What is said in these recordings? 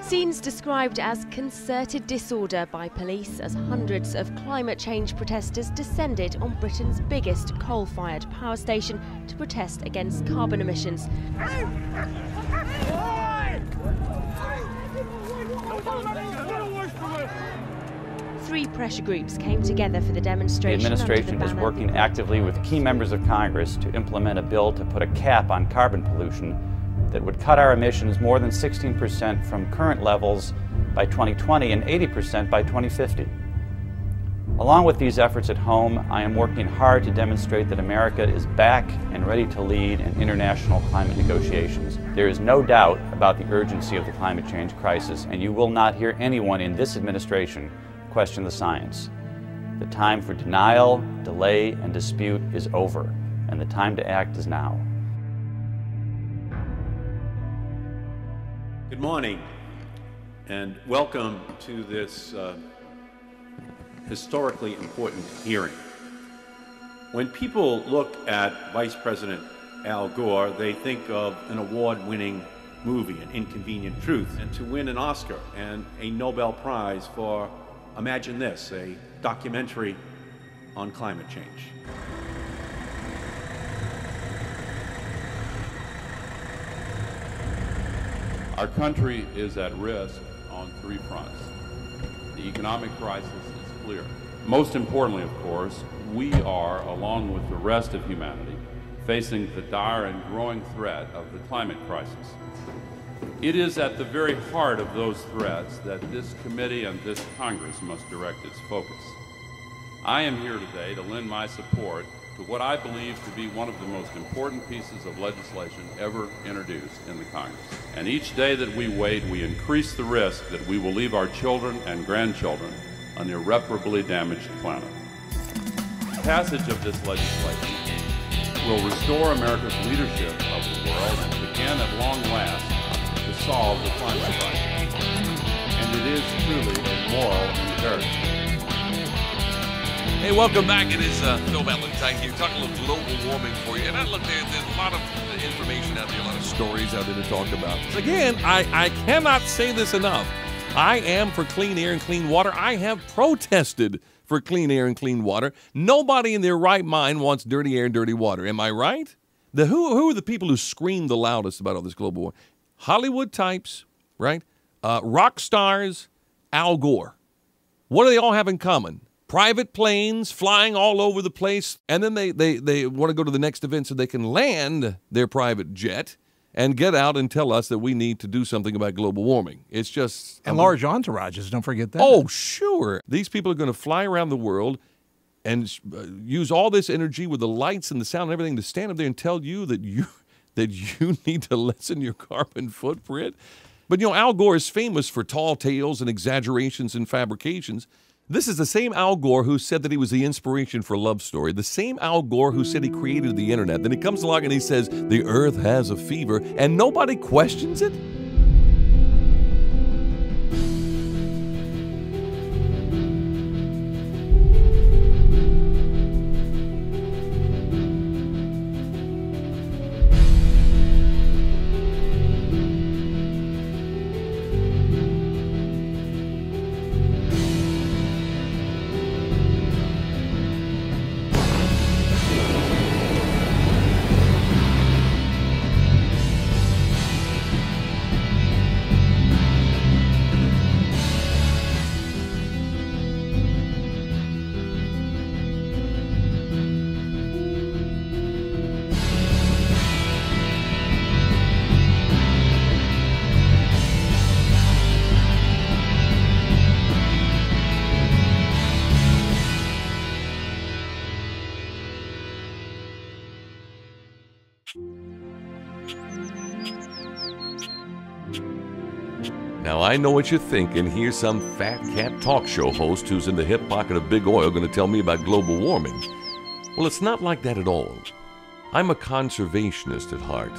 Scenes described as concerted disorder by police as hundreds of climate change protesters descended on Britain's biggest coal-fired power station to protest against carbon emissions. Three pressure groups came together for the demonstration. The administration is working actively with key members of Congress to implement a bill to put a cap on carbon pollution that would cut our emissions more than 16% from current levels by 2020 and 80% by 2050. Along with these efforts at home, I am working hard to demonstrate that America is back and ready to lead in international climate negotiations. There is no doubt about the urgency of the climate change crisis, and you will not hear anyone in this administration question the science. The time for denial, delay, and dispute is over, and the time to act is now. Good morning, and welcome to this historically important hearing. When people look at Vice President Al Gore, they think of an award-winning movie, An Inconvenient Truth, and to win an Oscar and a Nobel Prize for, imagine this, a documentary on climate change. Our country is at risk on three fronts. The economic crisis is clear. Most importantly, of course, we are, along with the rest of humanity, facing the dire and growing threat of the climate crisis. It is at the very heart of those threats that this committee and this Congress must direct its focus. I am here today to lend my support to what I believe to be one of the most important pieces of legislation ever introduced in the Congress. And each day that we wait, we increase the risk that we will leave our children and grandchildren an irreparably damaged planet. Passage of this legislation will restore America's leadership of the world and begin at long last to solve the climate crisis. And it is truly a moral imperative. Hey, welcome back. It is Phil Valentine here, talking a little global warming for you. And I look, there's a lot of information out there, a lot of stories out there to talk about. Again, I cannot say this enough. I am for clean air and clean water. I have protested for clean air and clean water. Nobody in their right mind wants dirty air and dirty water. Am I right? Who are the people who scream the loudest about all this global warming? Hollywood types, right? Rock stars, Al Gore. What do they all have in common? Private planes flying all over the place, and then they want to go to the next event so they can land their private jet and get out and tell us that we need to do something about global warming. It's just... And large entourages, don't forget that. Oh, sure. These people are going to fly around the world and use all this energy with the lights and the sound and everything to stand up there and tell you that you need to lessen your carbon footprint. But, Al Gore is famous for tall tales and exaggerations and fabrications. This is the same Al Gore who said that he was the inspiration for Love Story, the same Al Gore who said he created the internet. Then he comes along and he says, the earth has a fever, and nobody questions it? Now, I know what you're thinking. Here's some fat cat talk show host who's in the hip pocket of big oil going to tell me about global warming. Well, it's not like that at all. I'm a conservationist at heart.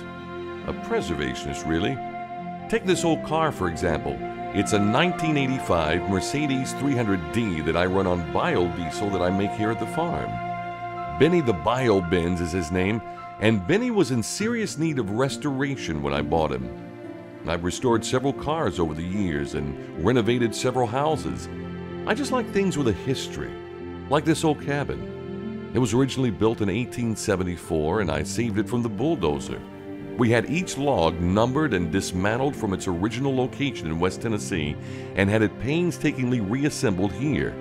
A preservationist, really. Take this old car, for example. It's a 1985 Mercedes 300D that I run on biodiesel that I make here at the farm. Benny the Bio-Benz is his name, and Benny was in serious need of restoration when I bought him. I've restored several cars over the years and renovated several houses. I just like things with a history, like this old cabin. It was originally built in 1874 and I saved it from the bulldozer. We had each log numbered and dismantled from its original location in West Tennessee and had it painstakingly reassembled here.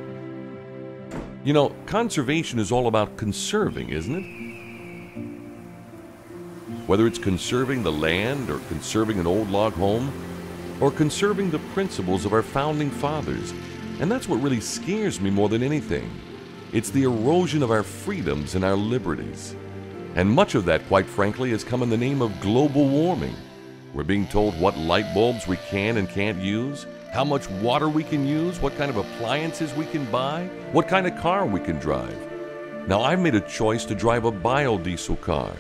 You know, conservation is all about conserving, isn't it? Whether it's conserving the land or conserving an old log home or conserving the principles of our founding fathers. And that's what really scares me more than anything. It's the erosion of our freedoms and our liberties. And much of that, quite frankly, has come in the name of global warming. We're being told what light bulbs we can and can't use, how much water we can use, what kind of appliances we can buy, what kind of car we can drive. Now, I've made a choice to drive a biodiesel car.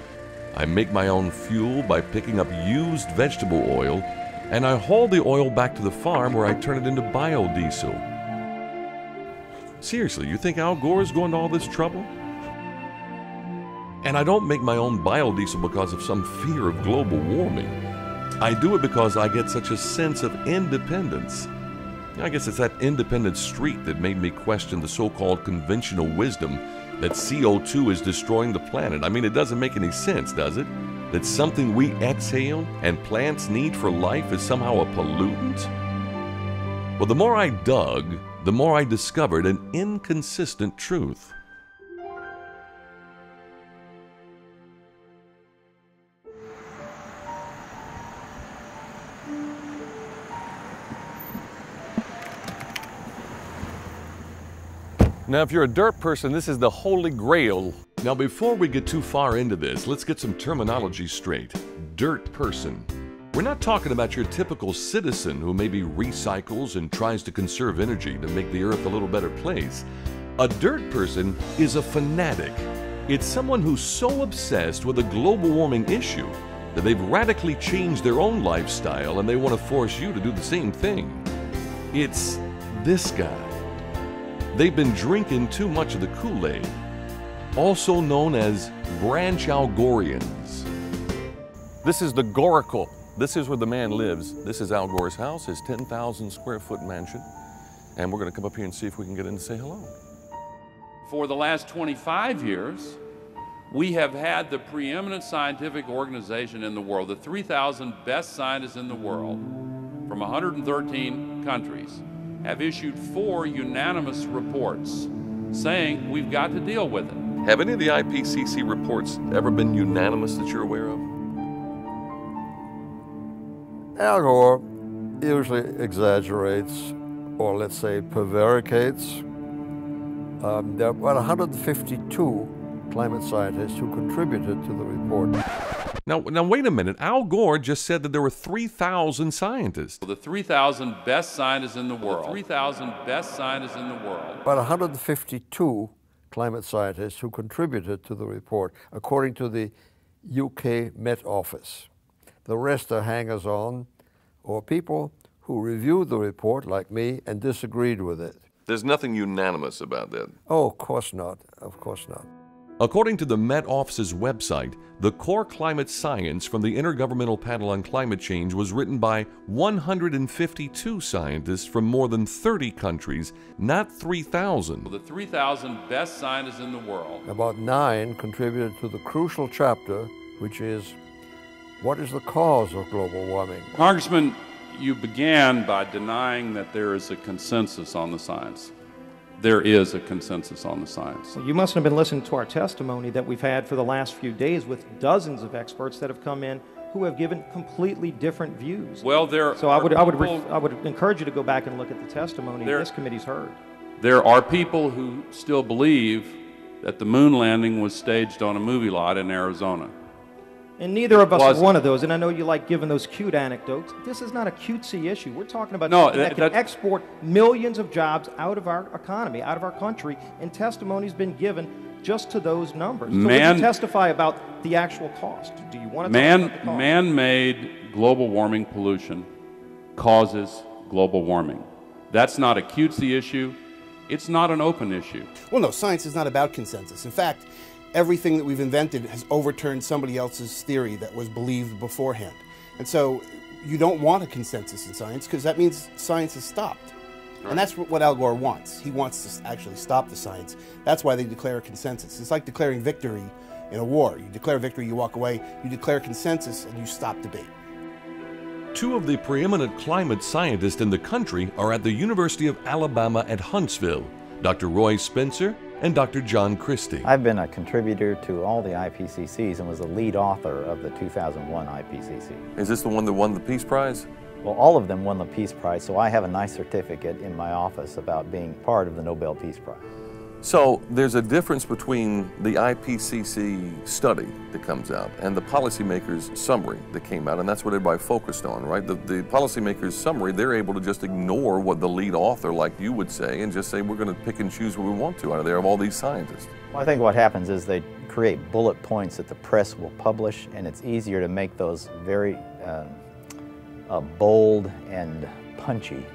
I make my own fuel by picking up used vegetable oil, and I haul the oil back to the farm where I turn it into biodiesel. Seriously, you think Al Gore is going to all this trouble? And I don't make my own biodiesel because of some fear of global warming. I do it because I get such a sense of independence. I guess it's that independent streak that made me question the so-called conventional wisdom that CO2 is destroying the planet. I mean, it doesn't make any sense, does it? That something we exhale and plants need for life is somehow a pollutant? Well, the more I dug, the more I discovered an inconsistent truth. Now, if you're a dirt person, this is the holy grail. Now, before we get too far into this, let's get some terminology straight. Dirt person. We're not talking about your typical citizen who maybe recycles and tries to conserve energy to make the earth a little better place. A dirt person is a fanatic. It's someone who's so obsessed with a global warming issue that they've radically changed their own lifestyle and they want to force you to do the same thing. It's this guy. They've been drinking too much of the Kool-Aid, also known as branch Algorians. This is the Goracle. This is where the man lives. This is Al Gore's house, his 10,000 square foot mansion. And we're going to come up here and see if we can get in to say hello. For the last 25 years, we have had the preeminent scientific organization in the world, the 3,000 best scientists in the world from 113 countries, have issued 4 unanimous reports saying we've got to deal with it. Have any of the IPCC reports ever been unanimous that you're aware of? Al Gore usually exaggerates, or let's say prevaricates. There are about 152 climate scientists who contributed to the report. Now wait a minute. Al Gore just said that there were 3,000 scientists. The 3,000 best scientists in the world. The 3,000 best scientists in the world. About 152 climate scientists who contributed to the report, according to the UK Met Office. The rest are hangers-on, or people who reviewed the report, like me, and disagreed with it. There's nothing unanimous about that. Oh, of course not. Of course not. According to the Met Office's website, the core climate science from the Intergovernmental Panel on Climate Change was written by 152 scientists from more than 30 countries, not 3,000. The 3,000 best scientists in the world. About 9 contributed to the crucial chapter, which is, what is the cause of global warming? Congressman, you began by denying that there is a consensus on the science. There is a consensus on the science. Well, you must have been listening to our testimony that we've had for the last few days with dozens of experts that have come in who have given completely different views. Well, I would encourage you to go back and look at the testimony this committee's heard. There are people who still believe that the moon landing was staged on a movie lot in Arizona. And neither of us are one of those, and I know you like giving those cute anecdotes. This is not a cutesy issue. We're talking about something that can export millions of jobs out of our economy, out of our country, and testimony's been given just to those numbers. So would you testify about the actual cost? Do you want to talk about the cost? Man-made global warming pollution causes global warming. That's not a cutesy issue. It's not an open issue. Well, no, science is not about consensus. In fact, everything that we've invented has overturned somebody else's theory that was believed beforehand. And so you don't want a consensus in science because that means science is stopped. Right. And that's what Al Gore wants. He wants to actually stop the science. That's why they declare a consensus. It's like declaring victory in a war. You declare victory, you walk away. You declare consensus, and you stop debate. Two of the preeminent climate scientists in the country are at the University of Alabama at Huntsville, Dr. Roy Spencer and Dr. John Christie. I've been a contributor to all the IPCCs and was the lead author of the 2001 IPCC. Is this the one that won the Peace Prize? Well, all of them won the Peace Prize, so I have a nice certificate in my office about being part of the Nobel Peace Prize. So there's a difference between the IPCC study that comes out and the policymakers' summary that came out, and that's what everybody focused on, right? The policymakers' summary, they're able to just ignore what the lead author, like you would say, and just say we're going to pick and choose what we want to out of there of all these scientists. Well, I think what happens is they create bullet points that the press will publish, and it's easier to make those very bold and punchy,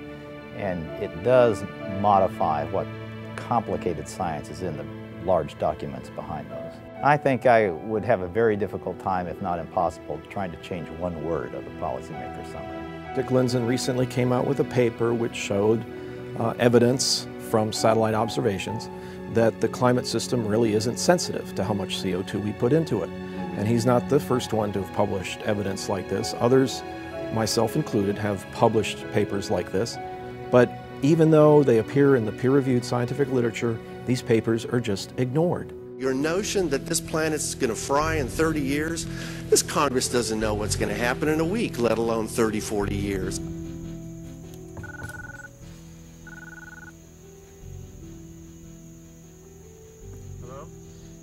and it does modify what complicated science is in the large documents behind those. I think I would have a very difficult time, if not impossible, trying to change one word of the policymaker summary. Dick Lindzen recently came out with a paper which showed evidence from satellite observations that the climate system really isn't sensitive to how much CO2 we put into it. And he's not the first one to have published evidence like this. Others, myself included, have published papers like this. But even though they appear in the peer-reviewed scientific literature, these papers are just ignored. Your notion that this planet's going to fry in 30 years, this Congress doesn't know what's going to happen in a week, let alone 30, 40 years.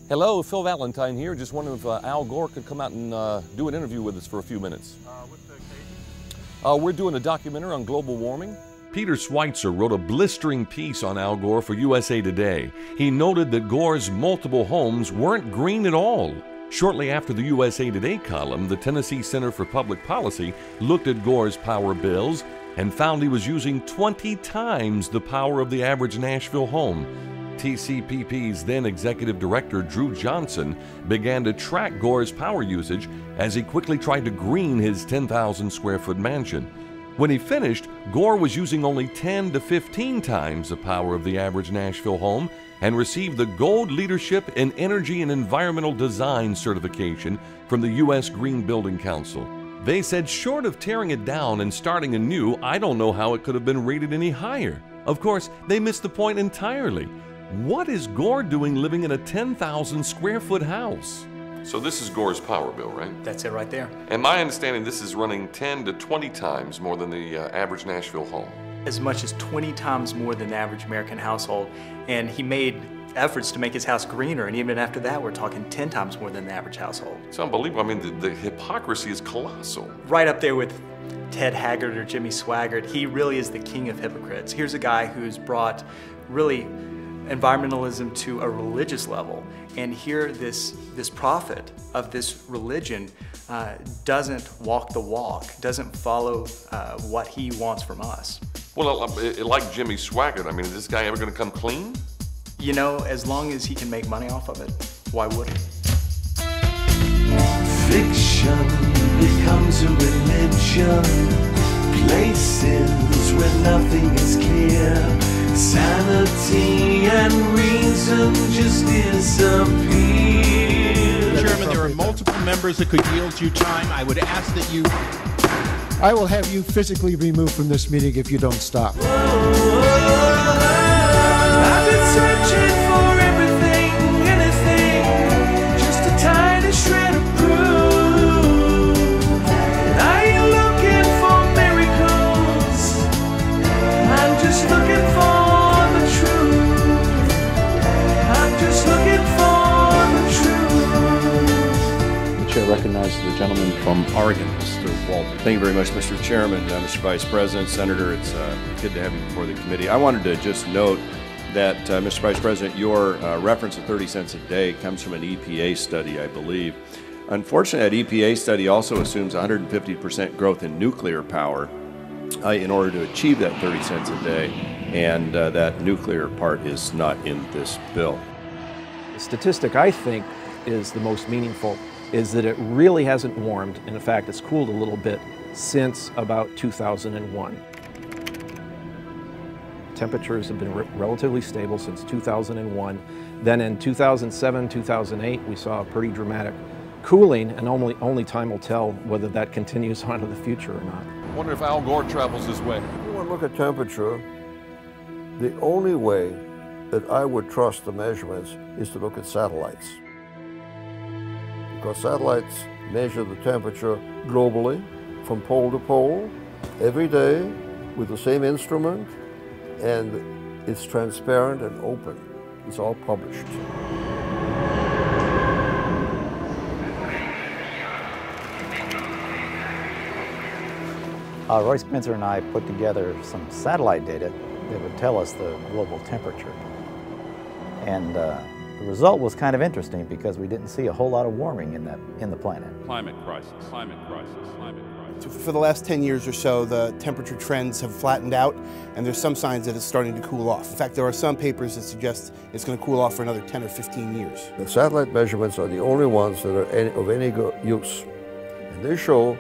Hello, Phil Valentine here. Just wondering if Al Gore could come out and do an interview with us for a few minutes. What's the occasion? We're doing a documentary on global warming. Peter Schweitzer wrote a blistering piece on Al Gore for USA Today. He noted that Gore's multiple homes weren't green at all. Shortly after the USA Today column, the Tennessee Center for Public Policy looked at Gore's power bills and found he was using 20 times the power of the average Nashville home. TCPP's then executive director, Drew Johnson, began to track Gore's power usage as he quickly tried to green his 10,000 square foot mansion. When he finished, Gore was using only 10 to 15 times the power of the average Nashville home and received the Gold Leadership in Energy and Environmental Design certification from the U.S. Green Building Council. They said short of tearing it down and starting anew, I don't know how it could have been rated any higher. Of course, they missed the point entirely. What is Gore doing living in a 10,000 square foot house? So this is Gore's power bill, right? That's it right there. And my understanding, this is running 10 to 20 times more than the average Nashville home. As much as 20 times more than the average American household. And he made efforts to make his house greener, and even after that, we're talking 10 times more than the average household. It's unbelievable. I mean, the hypocrisy is colossal. Right up there with Ted Haggard or Jimmy Swaggart. He really is the king of hypocrites. Here's a guy who's brought really environmentalism to a religious level, and here this prophet of this religion doesn't walk the walk, doesn't follow what he wants from us. Well, like Jimmy Swaggart, I mean, is this guy ever going to come clean? You know, as long as he can make money off of it, why wouldn't he? Fiction becomes a religion, places where nothing is clear. Sanity and reason just disappear. Chairman, there are multiple members that could yield you time. I would ask that you... I will have you physically removed from this meeting if you don't stop. I've been searching for everything, anything, just a tiny shred of proof. Are you looking for miracles? I'm just looking for recognizes the gentleman from Oregon, Mr. Walton. Thank you very much, Mr. Chairman, Mr. Vice President, Senator. It's good to have you before the committee. I wanted to just note that, Mr. Vice President, your reference to 30 cents a day comes from an EPA study, I believe. Unfortunately, that EPA study also assumes 150% growth in nuclear power in order to achieve that 30 cents a day, and that nuclear part is not in this bill. The statistic I think is the most meaningful is that it really hasn't warmed, and in fact it's cooled a little bit since about 2001. Temperatures have been relatively stable since 2001. Then in 2007, 2008, we saw a pretty dramatic cooling, and only time will tell whether that continues on to the future or not. I wonder if Al Gore travels this way. If you want to look at temperature, the only way that I would trust the measurements is to look at satellites. Because satellites measure the temperature globally, from pole to pole, every day, with the same instrument, and it's transparent and open. It's all published. Roy Spencer and I put together some satellite data that would tell us the global temperature. And the result was kind of interesting because we didn't see a whole lot of warming in the planet. Climate crisis, climate crisis, climate crisis. For the last 10 years or so, the temperature trends have flattened out, and there's some signs that it's starting to cool off. In fact, there are some papers that suggest it's going to cool off for another 10 or 15 years. The satellite measurements are the only ones that are of any use. And they show,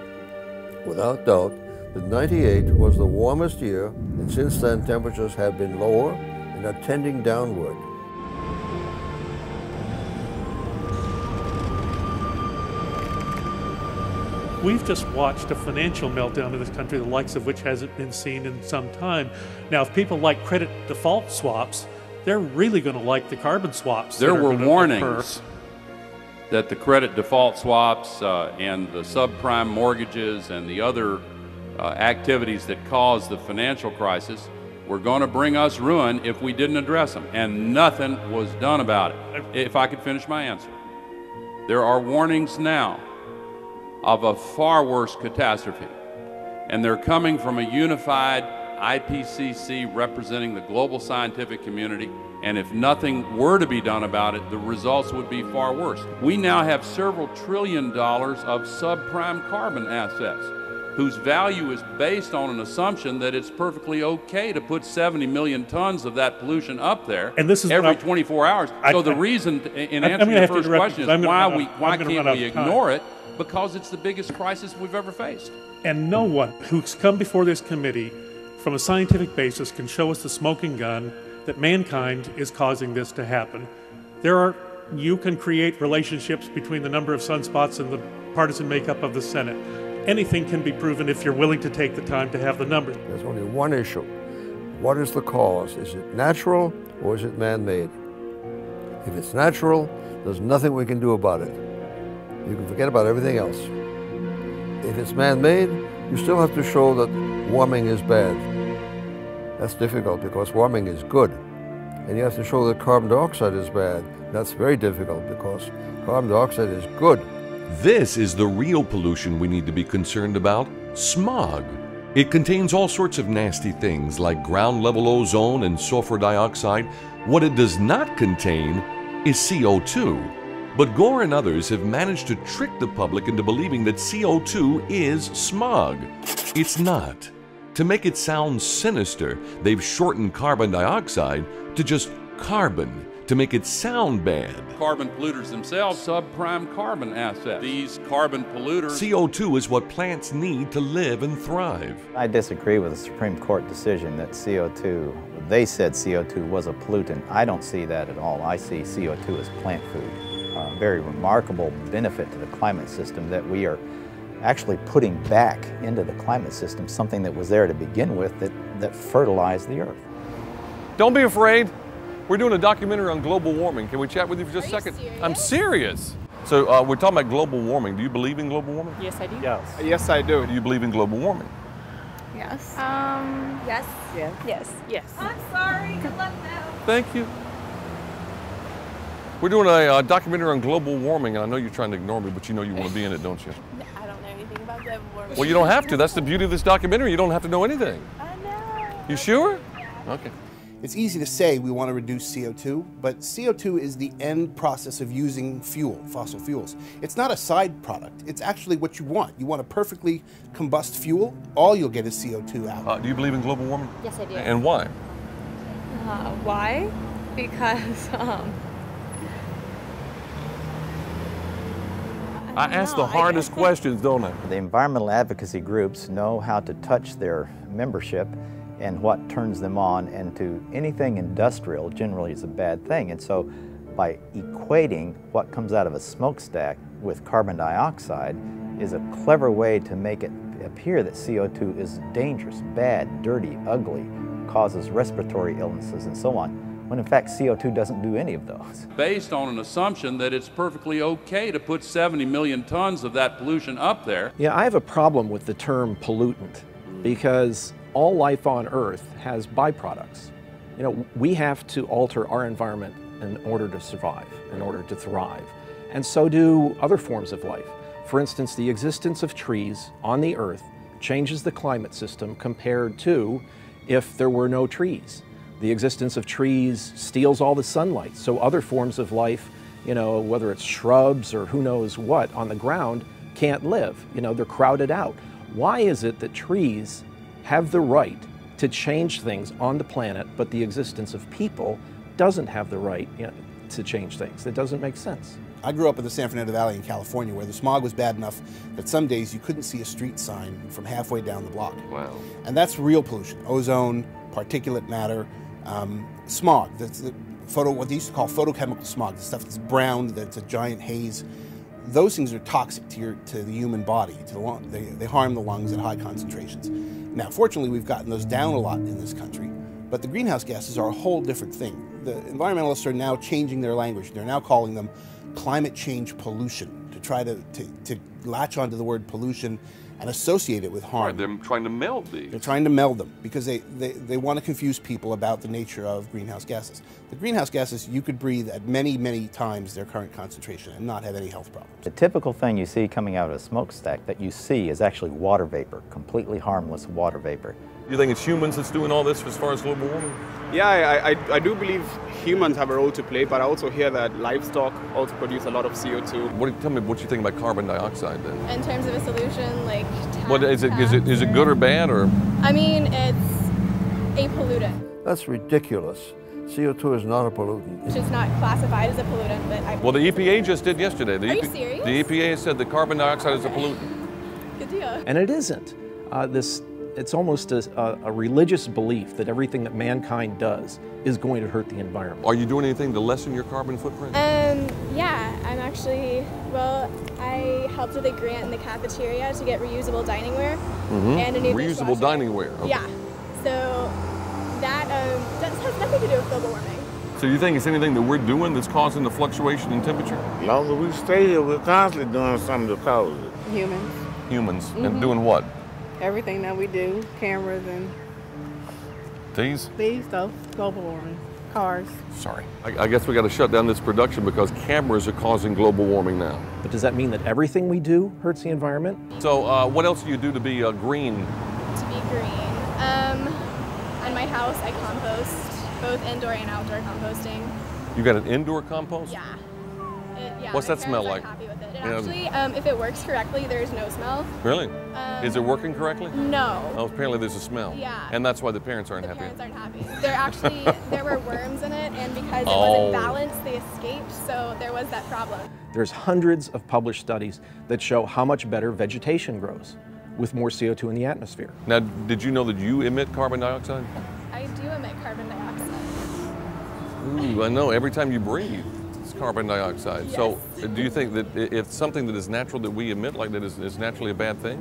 without doubt, that 98 was the warmest year, and since then temperatures have been lower and are tending downward. We've just watched a financial meltdown in this country, the likes of which hasn't been seen in some time. Now, if people like credit default swaps, they're really going to like the carbon swaps. There were warnings that the credit default swaps and the subprime mortgages and the other activities that caused the financial crisis were going to bring us ruin if we didn't address them, and nothing was done about it. If I could finish my answer. There are warnings now of a far worse catastrophe, and they're coming from a unified IPCC representing the global scientific community, and if nothing were to be done about it, the results would be far worse. We now have several $1 trillion of subprime carbon assets whose value is based on an assumption that it's perfectly okay to put 70 million tons of that pollution up there every 24 hours. So the reason, in answer to your first question, is why can't we ignore it? Because it's the biggest crisis we've ever faced. And no one who's come before this committee from a scientific basis can show us the smoking gun that mankind is causing this to happen. You can create relationships between the number of sunspots and the partisan makeup of the Senate. Anything can be proven if you're willing to take the time to have the numbers. There's only one issue. What is the cause? Is it natural or is it man-made? If it's natural, there's nothing we can do about it. You can forget about everything else. If it's man-made, you still have to show that warming is bad. That's difficult because warming is good. And you have to show that carbon dioxide is bad. That's very difficult because carbon dioxide is good. This is the real pollution we need to be concerned about, smog. It contains all sorts of nasty things like ground-level ozone and sulfur dioxide. What it does not contain is CO2. But Gore and others have managed to trick the public into believing that CO2 is smog. It's not. To make it sound sinister, they've shortened carbon dioxide to just carbon, to make it sound bad. Carbon polluters themselves, subprime carbon assets. These carbon polluters... CO2 is what plants need to live and thrive. I disagree with the Supreme Court decision that CO2, they said CO2 was a pollutant. I don't see that at all. I see CO2 as plant food. A very remarkable benefit to the climate system that we are actually putting back into the climate system, something that was there to begin with that fertilized the earth. Don't be afraid. We're doing a documentary on global warming. Can we chat with you for just a second? Serious? I'm serious. So we're talking about global warming. Do you believe in global warming? Yes, I do. Yes. Yes, I do. Do you believe in global warming? Yes. Yes. Yes. Yes. Yes. I'm sorry. Good luck now. Thank you. We're doing a documentary on global warming, and I know you're trying to ignore me, but you know you want to be in it, don't you? I don't know anything about global warming. Well, you don't have to. That's the beauty of this documentary. You don't have to know anything. I know. You sure? Okay. It's easy to say we want to reduce CO2, but CO2 is the end process of using fuel, fossil fuels. It's not a side product. It's actually what you want. You want a perfectly combust fuel, all you'll get is CO2 out. Do you believe in global warming? Yes, I do. And why? Why? Because I ask the hardest questions, don't I? The environmental advocacy groups know how to touch their membership and what turns them on, and to anything industrial generally is a bad thing. And so by equating what comes out of a smokestack with carbon dioxide is a clever way to make it appear that CO2 is dangerous, bad, dirty, ugly, causes respiratory illnesses and so on, when in fact CO2 doesn't do any of those. Based on an assumption that it's perfectly okay to put 70 million tons of that pollution up there. Yeah, I have a problem with the term pollutant because all life on Earth has byproducts. You know, we have to alter our environment in order to survive, in order to thrive. And so do other forms of life. For instance, the existence of trees on the Earth changes the climate system compared to if there were no trees. The existence of trees steals all the sunlight, so other forms of life, you know, whether it's shrubs or who knows what on the ground, can't live. You know, they're crowded out. Why is it that trees have the right to change things on the planet, but the existence of people doesn't have the right, you know, to change things? It doesn't make sense. I grew up in the San Fernando Valley in California, where the smog was bad enough that some days you couldn't see a street sign from halfway down the block. Wow. And that's real pollution. Ozone, particulate matter, smog. That's the what they used to call photochemical smog, the stuff that's brown, that's a giant haze. Those things are toxic to the human body. They harm the lungs at high concentrations. Now, fortunately, we've gotten those down a lot in this country, but the greenhouse gases are a whole different thing. The environmentalists are now changing their language. They're now calling them climate change pollution, to try to latch onto the word pollution and associate it with harm. Right, they're trying to meld these. They're trying to meld them because they want to confuse people about the nature of greenhouse gases. The greenhouse gases, you could breathe at many, many times their current concentration and not have any health problems. The typical thing you see coming out of a smokestack that you see is actually water vapor, completely harmless water vapor. You think it's humans that's doing all this as far as global warming? Yeah, I do believe humans have a role to play, but I also hear that livestock also produce a lot lot of CO2. Tell me what you think about carbon dioxide then. In terms of a solution, like What is it? Is it good or bad or? I mean, it's a pollutant. That's ridiculous. CO2 is not a pollutant. It's just not classified as a pollutant, but I. Well, the EPA just did yesterday. Are you serious? The EPA said that carbon dioxide is a pollutant. Good deal. And it isn't. It's almost a religious belief that everything that mankind does is going to hurt the environment. Are you doing anything to lessen your carbon footprint? Yeah, I'm actually, I helped with a grant in the cafeteria to get reusable dining ware and a new reusable dining ware. Okay. Yeah, so that has nothing to do with global warming. So you think it's anything that we're doing that's causing the fluctuation in temperature? As long as we stay here, we're constantly doing something to cause it. Humans. Humans. And doing what? Everything that we do, cameras and these stuff, global warming, cars. Sorry. I guess we got to shut down this production because cameras are causing global warming now. But does that mean that everything we do hurts the environment? So what else do you do to be green? To be green. On my house, I compost, both indoor and outdoor composting. You got an indoor compost? Yeah. What's that smell like? Happy with it. Actually, if it works correctly, there's no smell. Really? Is it working correctly? No. Oh, apparently there's a smell. Yeah. And that's why the parents aren't happy. The parents aren't happy. There were worms in it, and because it wasn't balanced, they escaped, so there was that problem. There's hundreds of published studies that show how much better vegetation grows with more CO2 in the atmosphere. Now, did you know that you emit carbon dioxide? I do emit carbon dioxide. Ooh, I know. Every time you breathe, it's carbon dioxide. Yes. So do you think that if something that is natural that we emit like that is naturally a bad thing?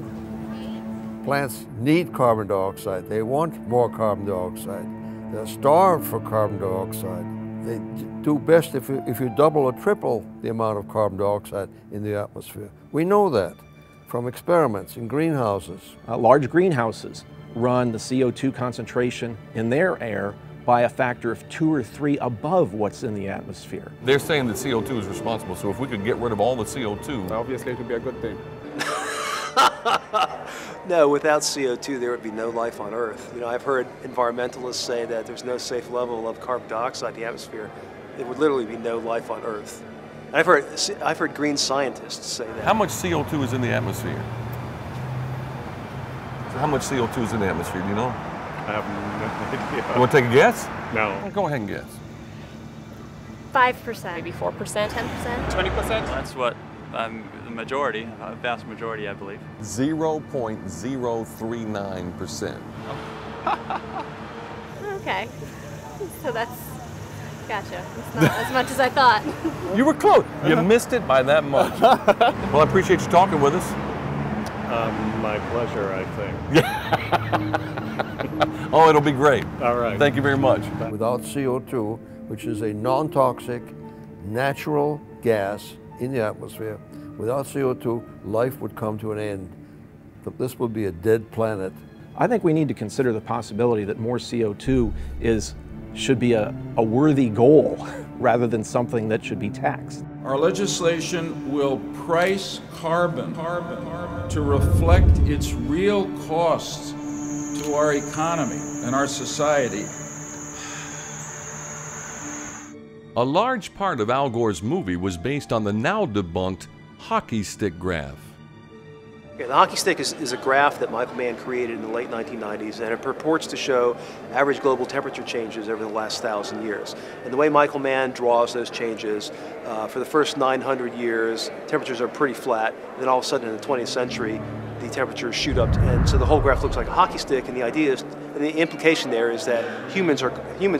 Plants need carbon dioxide. They want more carbon dioxide. They're starved for carbon dioxide. They do best if you double or triple the amount of carbon dioxide in the atmosphere. We know that from experiments in greenhouses. Large greenhouses run the CO2 concentration in their air by a factor of 2 or 3 above what's in the atmosphere. They're saying that CO2 is responsible, so if we could get rid of all the CO2... Obviously it would be a good thing. No, without CO2 there would be no life on Earth. You know, I've heard environmentalists say that there's no safe level of carbon dioxide in the atmosphere. There would literally be no life on Earth. I've heard green scientists say that. How much CO2 is in the atmosphere? So how much CO2 is in the atmosphere, do you know? I have no idea. You want to take a guess? No. Well, go ahead and guess. 5%. Maybe 4%, 10%. 20%? That's what The majority, a vast majority, I believe. 0.039%. Okay, so that's, gotcha. It's not as much as I thought. You were close. You missed it by that much. Well, I appreciate you talking with us. My pleasure, I think. Oh, it'll be great. All right. Thank you very much. Without CO2, which is a non-toxic, natural gas in the atmosphere, without CO2, life would come to an end. This would be a dead planet. I think we need to consider the possibility that more CO2 should be a worthy goal rather than something that should be taxed. Our legislation will price carbon to reflect its real costs to our economy and our society. A large part of Al Gore's movie was based on the now debunked hockey stick graph. Yeah, the hockey stick is a graph that Michael Mann created in the late 1990s, and it purports to show average global temperature changes over the last 1,000 years. And the way Michael Mann draws those changes, for the first 900 years, temperatures are pretty flat. And then all of a sudden in the 20th century, the temperatures shoot up, and so the whole graph looks like a hockey stick. And the idea is, and the implication there is that humans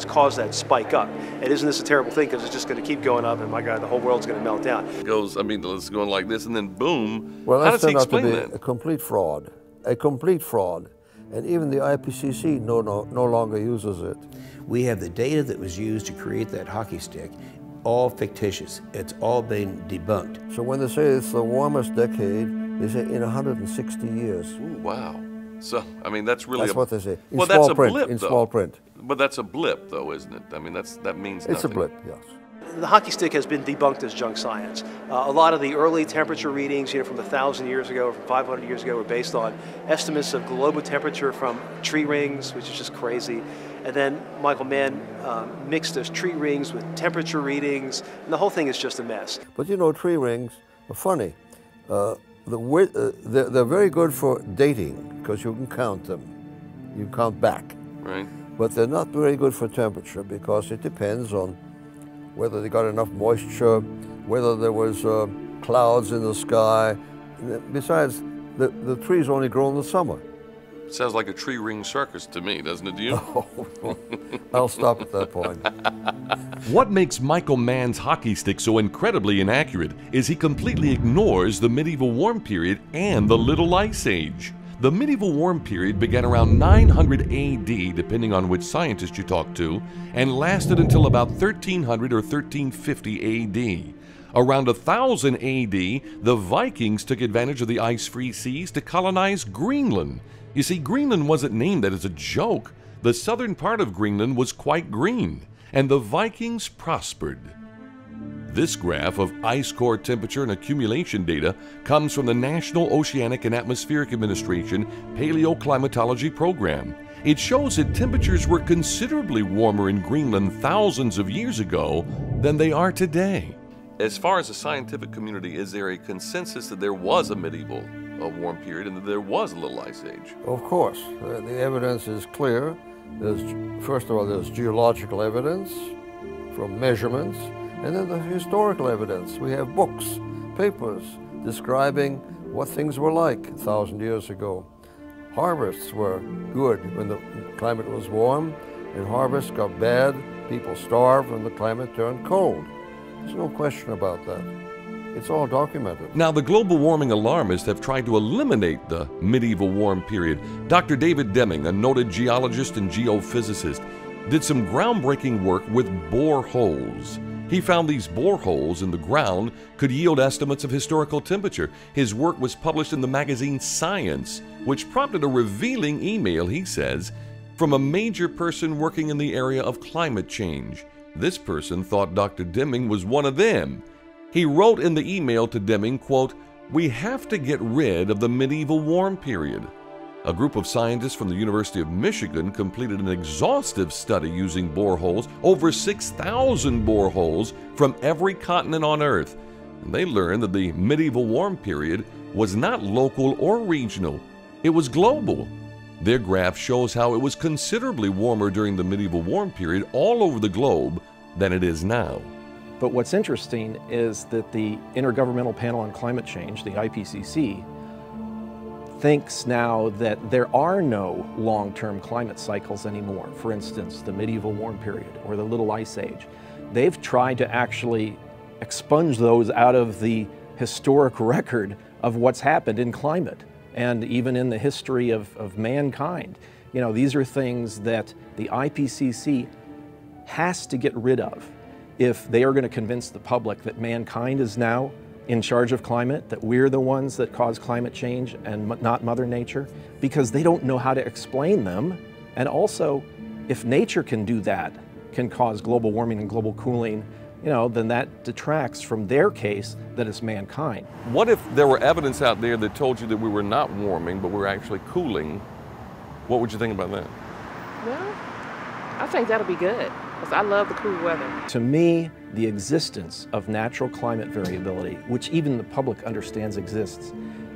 cause that spike up. And isn't this a terrible thing? Because it's just going to keep going up, and my God, the whole world's going to melt down. It goes, I mean, it's going like this, and then boom. Well, how that's does he turned out to explain be that? a complete fraud. A complete fraud. And even the IPCC no longer uses it. We have the data that was used to create that hockey stick, all fictitious. It's all been debunked. So when they say it's the warmest decade, they say in 160 years. Ooh, wow. So, I mean, that's really That's what they say. In well, small that's a print, blip, in though. small print. But that's a blip, though, isn't it? I mean, that means nothing. It's a blip, yes. The hockey stick has been debunked as junk science. A lot of the early temperature readings, from 1,000 years ago or from 500 years ago, were based on estimates of global temperature from tree rings, which is just crazy. And then Michael Mann mixed those tree rings with temperature readings, and the whole thing is just a mess. But tree rings are funny. They're very good for dating because you can count them. You count back. Right. But they're not very good for temperature because it depends on whether they got enough moisture, whether there was clouds in the sky. Besides, the trees only grow in the summer. Sounds like a tree ring circus to me, doesn't it, to you? Oh, I'll stop at that point. What makes Michael Mann's hockey stick so incredibly inaccurate is he completely ignores the medieval warm period and the Little Ice Age. The medieval warm period began around 900 AD, depending on which scientist you talk to, and lasted until about 1300 or 1350 AD. Around 1000 AD, the Vikings took advantage of the ice-free seas to colonize Greenland. You see, Greenland wasn't named that as a joke. The southern part of Greenland was quite green, and the Vikings prospered. This graph of ice core temperature and accumulation data comes from the National Oceanic and Atmospheric Administration Paleoclimatology Program. It shows that temperatures were considerably warmer in Greenland thousands of years ago than they are today. As far as the scientific community, is there a consensus that there was a medieval warm period and that there was a Little Ice Age? Of course. The evidence is clear. First of all, there's geological evidence from measurements, and then the historical evidence. We have books, papers, describing what things were like 1,000 years ago. Harvests were good when the climate was warm, and harvests got bad. People starved when the climate turned cold. There's no question about that. It's all documented. Now, the global warming alarmists have tried to eliminate the medieval warm period. Dr. David Deming, a noted geologist and geophysicist, did some groundbreaking work with boreholes. He found these boreholes in the ground could yield estimates of historical temperature. His work was published in the magazine Science, which prompted a revealing email, he says, from a major person working in the area of climate change. This person thought Dr. Deming was one of them. He wrote in the email to Deming, quote, "We have to get rid of the medieval warm period." A group of scientists from the University of Michigan completed an exhaustive study using boreholes, over 6,000 boreholes from every continent on Earth. And they learned that the medieval warm period was not local or regional, it was global. Their graph shows how it was considerably warmer during the medieval warm period all over the globe than it is now. But what's interesting is that the Intergovernmental Panel on Climate Change, the IPCC, thinks now that there are no long-term climate cycles anymore. For instance, the medieval warm period or the Little Ice Age. They've tried to actually expunge those out of the historic record of what's happened in climate and even in the history of mankind. You know, these are things that the IPCC has to get rid of if they are going to convince the public that mankind is now in charge of climate, that we're the ones that cause climate change and not Mother Nature, because they don't know how to explain them. And also, if nature can do that, can cause global warming and global cooling, you know, then that detracts from their case that it's mankind. What if there were evidence out there that told you that we were not warming, but we're actually cooling? What would you think about that? Well, I think that'll be good, because I love the cool weather. To me, the existence of natural climate variability, which even the public understands exists,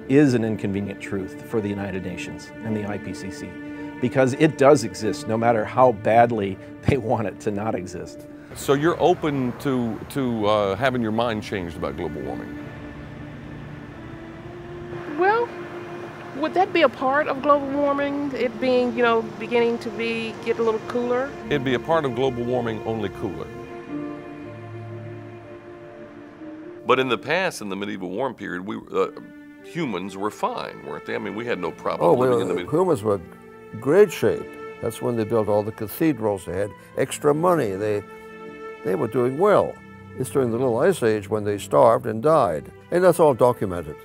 is an inconvenient truth for the United Nations and the IPCC, because it does exist no matter how badly they want it to not exist. So you're open to having your mind changed about global warming? Well, would that be a part of global warming? It being, you know, beginning to get a little cooler? It'd be a part of global warming, only cooler. But in the past, in the medieval warm period, humans were fine, weren't they? I mean, we had no problem living in the medieval. Humans were in great shape. That's when they built all the cathedrals. They had extra money. They were doing well. It's during the Little Ice Age when they starved and died. And that's all documented.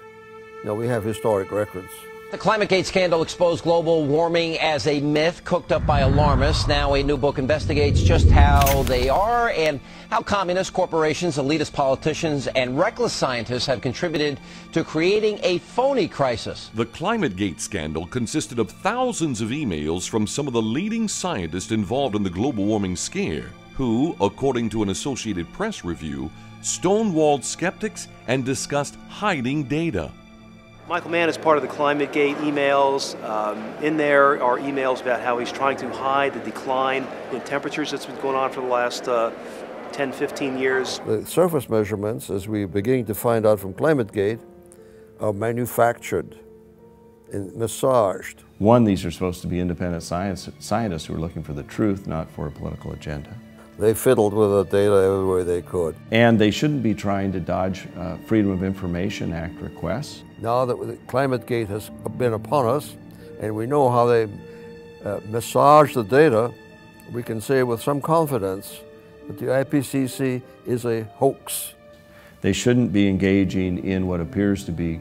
Now, we have historic records. The ClimateGate scandal exposed global warming as a myth cooked up by alarmists. Now a new book investigates just how they are and how communist corporations, elitist politicians, and reckless scientists have contributed to creating a phony crisis. The ClimateGate scandal consisted of thousands of emails from some of the leading scientists involved in the global warming scare, who, according to an Associated Press review, stonewalled skeptics and discussed hiding data. Michael Mann is part of the ClimateGate emails. In there are emails about how he's trying to hide the decline in temperatures that's been going on for the last 10, 15 years. The surface measurements, as we're beginning to find out from ClimateGate, are manufactured and massaged. One, these are supposed to be independent scientists who are looking for the truth, not for a political agenda. They fiddled with the data every way they could. And they shouldn't be trying to dodge Freedom of Information Act requests. Now that ClimateGate has been upon us, and we know how they massage the data, we can say with some confidence that the IPCC is a hoax. They shouldn't be engaging in what appears to be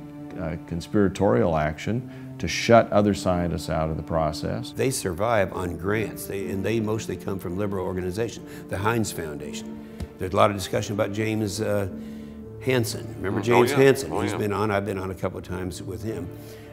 conspiratorial action to shut other scientists out of the process. They survive on grants, and they mostly come from liberal organizations, the Heinz Foundation. There's a lot of discussion about James Hansen. Remember James Hansen? He's been on, I've been on a couple of times with him.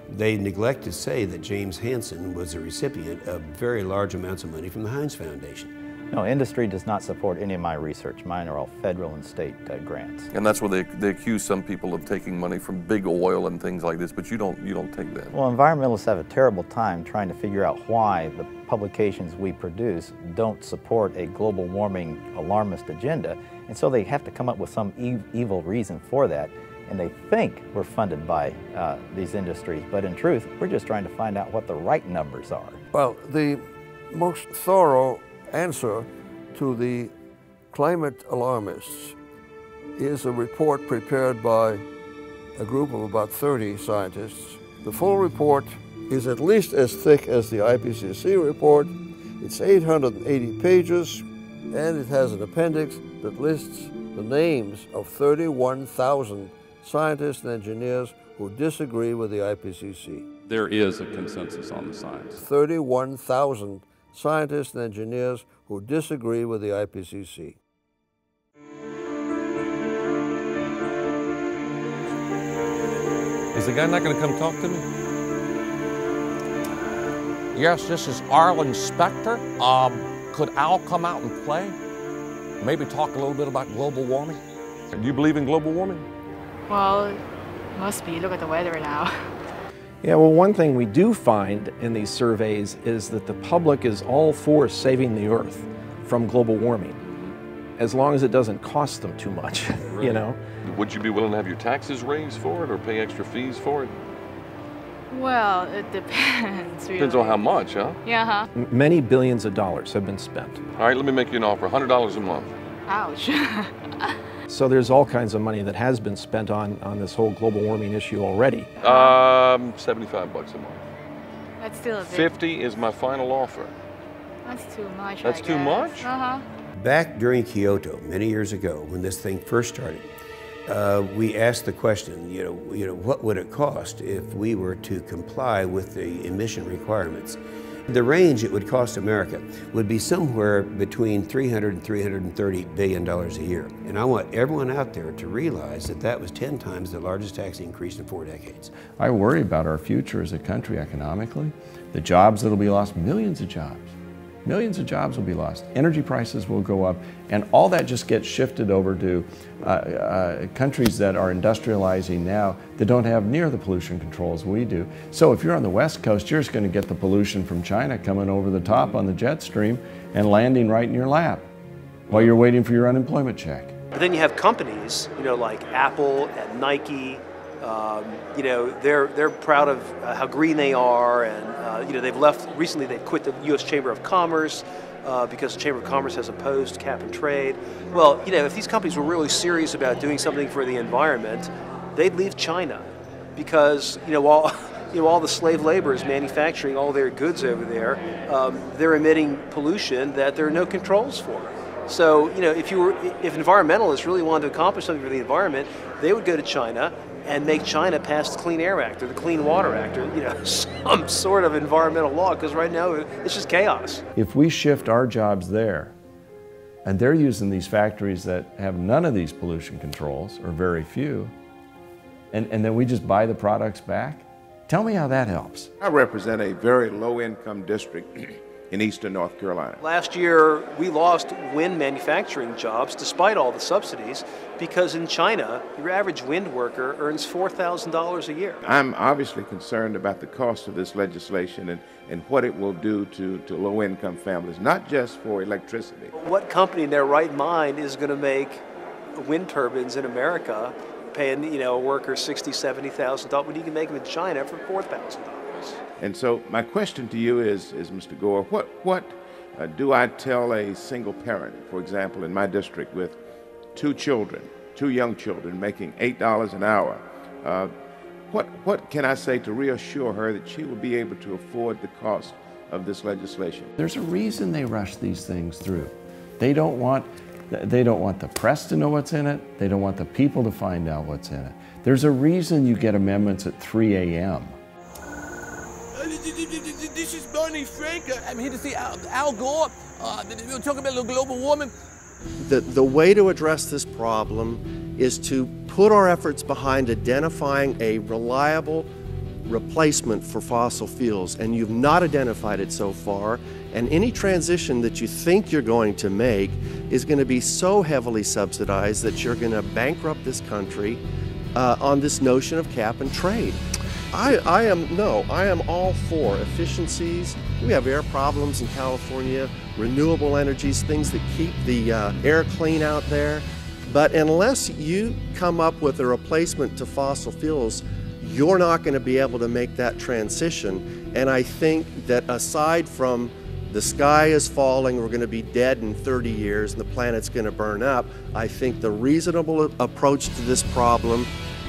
They neglect to say that James Hansen was a recipient of very large amounts of money from the Heinz Foundation. No, industry does not support any of my research. Mine are all federal and state grants. And that's where they accuse some people of taking money from big oil and things like this, but you don't take that. Well, environmentalists have a terrible time trying to figure out why the publications we produce don't support a global warming alarmist agenda, and so they have to come up with some evil reason for that, and they think we're funded by these industries, but in truth, we're just trying to find out what the right numbers are. Well, the most thorough answer to the climate alarmists is a report prepared by a group of about 30 scientists. The full report is at least as thick as the IPCC report. It's 880 pages, and it has an appendix that lists the names of 31,000 scientists and engineers who disagree with the IPCC. There is a consensus on the science. 31,000 scientists and engineers who disagree with the IPCC. Is the guy not going to come talk to me? Yes, this is Arlen Specter. Could Al come out and play? Maybe talk a little bit about global warming? Do you believe in global warming? Well, it must be. Look at the weather now. Yeah, well, one thing we do find in these surveys is that the public is all for saving the Earth from global warming. as long as it doesn't cost them too much, you know. Would you be willing to have your taxes raised for it or pay extra fees for it? Well, it depends, really. Depends on how much, huh? Yeah, huh? Many billions of dollars have been spent. All right, let me make you an offer, $100 a month. Ouch. So there's all kinds of money that has been spent on this whole global warming issue already. $75 a month. That's still a bit. 50 is my final offer. That's too much. That's too much? Uh-huh. Back during Kyoto, many years ago, when this thing first started, we asked the question, what would it cost if we were to comply with the emission requirements? The range it would cost America would be somewhere between $300 and $330 billion a year. And I want everyone out there to realize that that was 10 times the largest tax increase in 4 decades. I worry about our future as a country economically, the jobs that'll be lost, millions of jobs. Millions of jobs will be lost. Energy prices will go up, and all that just gets shifted over to countries that are industrializing now that don't have near the pollution controls we do. So if you're on the West Coast, you're just going to get the pollution from China coming over the top on the jet stream and landing right in your lap while you're waiting for your unemployment check. But then you have companies, like Apple and Nike. They're proud of how green they are, and they've left recently. They've quit the U.S. Chamber of Commerce because the Chamber of Commerce has opposed cap and trade. Well, if these companies were really serious about doing something for the environment, they'd leave China, because while all the slave labor is manufacturing all their goods over there, they're emitting pollution that there are no controls for. So if environmentalists really wanted to accomplish something for the environment, they would go to China and make China pass the Clean Air Act or the Clean Water Act, or some sort of environmental law, because right now it's just chaos. If we shift our jobs there, and they're using these factories that have none of these pollution controls, or very few, and then we just buy the products back, tell me how that helps. I represent a very low-income district in eastern North Carolina. Last year, we lost wind manufacturing jobs despite all the subsidies, because in China, your average wind worker earns $4,000 a year. I'm obviously concerned about the cost of this legislation and what it will do to low-income families, not just for electricity. What company in their right mind is going to make wind turbines in America paying a worker $60,000, $70,000 when you can make them in China for $4,000? And so my question to you is Mr. Gore, what do I tell a single parent, for example, in my district with 2 young children making $8 an hour? What can I say to reassure her that she will be able to afford the cost of this legislation? There's a reason they rush these things through. They don't want the press to know what's in it. They don't want the people to find out what's in it. There's a reason you get amendments at 3 a.m. This is Barney Frank. I'm here to see Al Gore. We'll talk about global warming. The way to address this problem is to put our efforts behind identifying a reliable replacement for fossil fuels, and you've not identified it so far, and any transition that you think you're going to make is going to be so heavily subsidized that you're going to bankrupt this country on this notion of cap and trade. I am all for efficiencies. We have air problems in California, renewable energies, things that keep the air clean out there. But unless you come up with a replacement to fossil fuels, you're not going to be able to make that transition. And I think that aside from the sky is falling, we're going to be dead in 30 years and the planet's going to burn up, I think the reasonable approach to this problem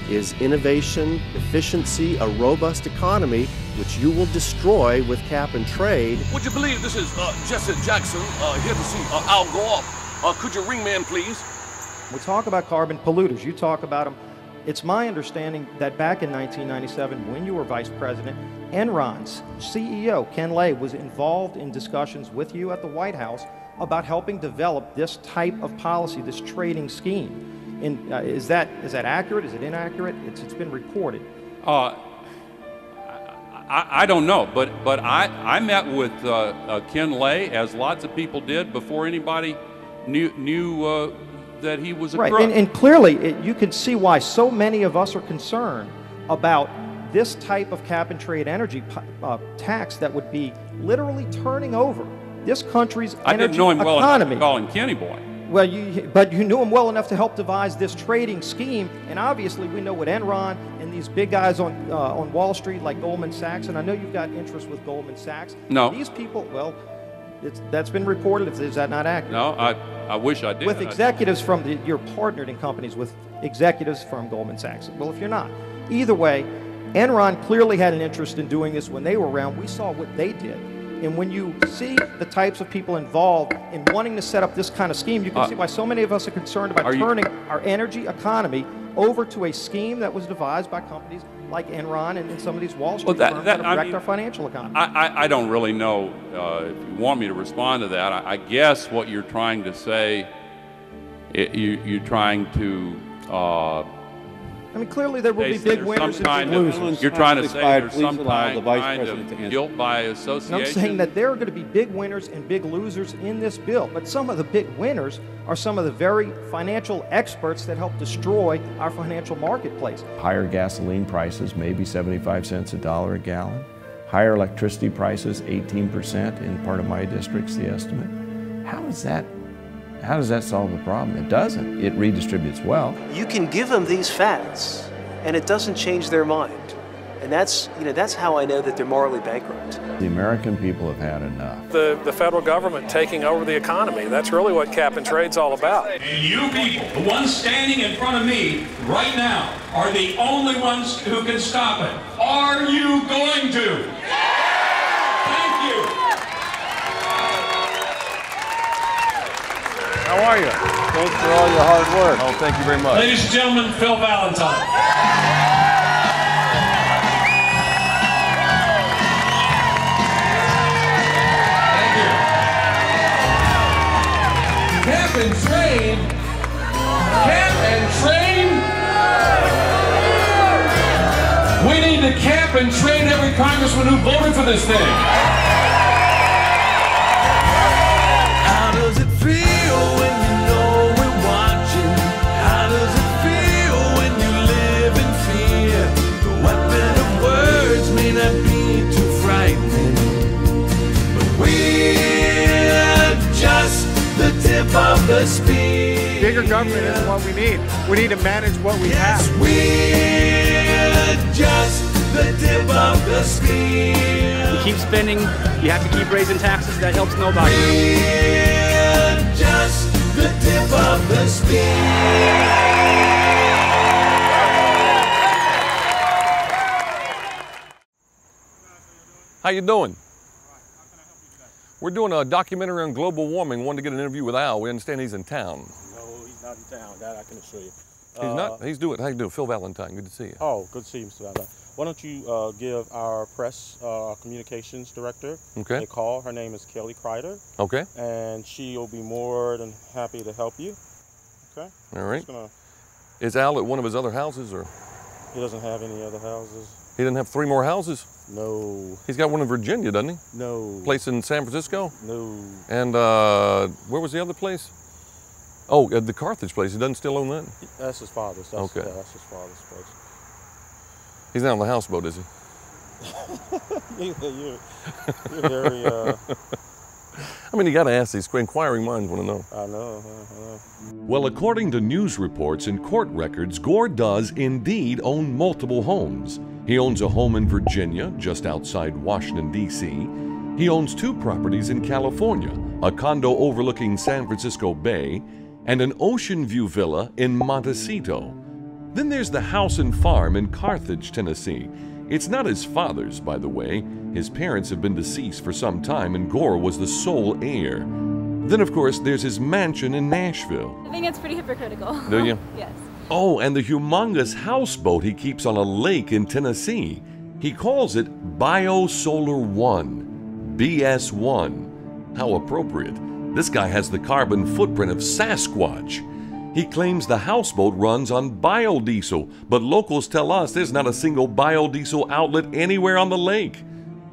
is innovation, efficiency, a robust economy, which you will destroy with cap and trade. Would you believe this is Jesse Jackson here to see Al Gore? Could you ring man, please? We talk about carbon polluters. You talk about them. It's my understanding that back in 1997, when you were vice president, Enron's CEO, Ken Lay, was involved in discussions with you at the White House about helping develop this type of policy, this trading scheme. Is that accurate? Is it inaccurate? It's been reported. I don't know, but I met with Ken Lay, as lots of people did, before anybody knew that he was a crook. Right, and clearly you can see why so many of us are concerned about this type of cap and trade energy tax that would be literally turning over this country's energy economy. I didn't know him well enough to call him Kenny Boy. Well, but you knew him well enough to help devise this trading scheme, and obviously we know what Enron and these big guys on Wall Street like Goldman Sachs, and I know you've got interest with Goldman Sachs. No. These people, well, that's been reported. Is that not accurate? No, I wish I did. With executives from you're partnered in companies with executives from Goldman Sachs. Well, if you're not, either way, Enron clearly had an interest in doing this when they were around. We saw what they did. And when you see the types of people involved in wanting to set up this kind of scheme, you can see why so many of us are concerned about turning our energy economy over to a scheme that was devised by companies like Enron and some of these Wall Street firms that have wrecked our financial economy. I don't really know if you want me to respond to that. I guess what you're trying to say, you're trying to I mean, clearly there will be big winners and big losers. You're trying to say there's some kind of guilt by association? And I'm saying that there are going to be big winners and big losers in this bill. But some of the big winners are some of the very financial experts that help destroy our financial marketplace. Higher gasoline prices, maybe 75 cents a dollar a gallon. Higher electricity prices, 18% in part of my district's the estimate. How does that solve the problem? It doesn't. It redistributes wealth. You can give them these facts, and it doesn't change their mind. And that's how I know that they're morally bankrupt. The American people have had enough. The federal government taking over the economy, that's really what cap and trade's all about. And you people, the ones standing in front of me right now, are the only ones who can stop it. Are you going to? Thank you. How are you? Thanks for all your hard work. Oh, thank you very much. Ladies and gentlemen, Phil Valentine. Thank you. Cap and trade. Cap and trade. We need to cap and trade every congressman who voted for this thing. How does it feel when you know we're watching? How does it feel when you live in fear? The weapon of words may not be too frightening, but we're just the tip of the spear. Bigger government is what we need. We need to manage what we have. We're just the tip of the spear. You keep spending, you have to keep raising taxes, that helps nobody. We're just the tip of the spear. How you doing? We're doing a documentary on global warming. Wanted to get an interview with Al. We understand he's in town. No, he's not in town. That I can assure you. He's not? He's doing it. How you doing? Phil Valentine. Good to see you. Oh, good to see you, Mr. Valentine. Why don't you give our press communications director a call. Her name is Kelly Kreider. Okay. And she will be more than happy to help you. Okay? All right. Is Al at one of his other houses, or? He doesn't have any other houses. He doesn't have 3 more houses? No. He's got one in Virginia, doesn't he? No. Place in San Francisco? No. And where was the other place? Oh, the Carthage place. He doesn't still own that? That's his father's. Okay. Yeah, that's his father's place. He's not on the houseboat, is he? You're very... I mean, you got to ask these. Inquiring minds want to know. I know. Well, according to news reports and court records, Gore does indeed own multiple homes. He owns a home in Virginia, just outside Washington, D.C. He owns 2 properties in California, a condo overlooking San Francisco Bay, and an ocean view villa in Montecito. Then there's the house and farm in Carthage, Tennessee. It's not his father's, by the way. His parents have been deceased for some time, and Gore was the sole heir. Then, of course, there's his mansion in Nashville. I think it's pretty hypocritical. Do you? Yes. Oh, and the humongous houseboat he keeps on a lake in Tennessee. He calls it BioSolar 1, BS1. How appropriate. This guy has the carbon footprint of Sasquatch. He claims the houseboat runs on biodiesel, but locals tell us there's not a single biodiesel outlet anywhere on the lake.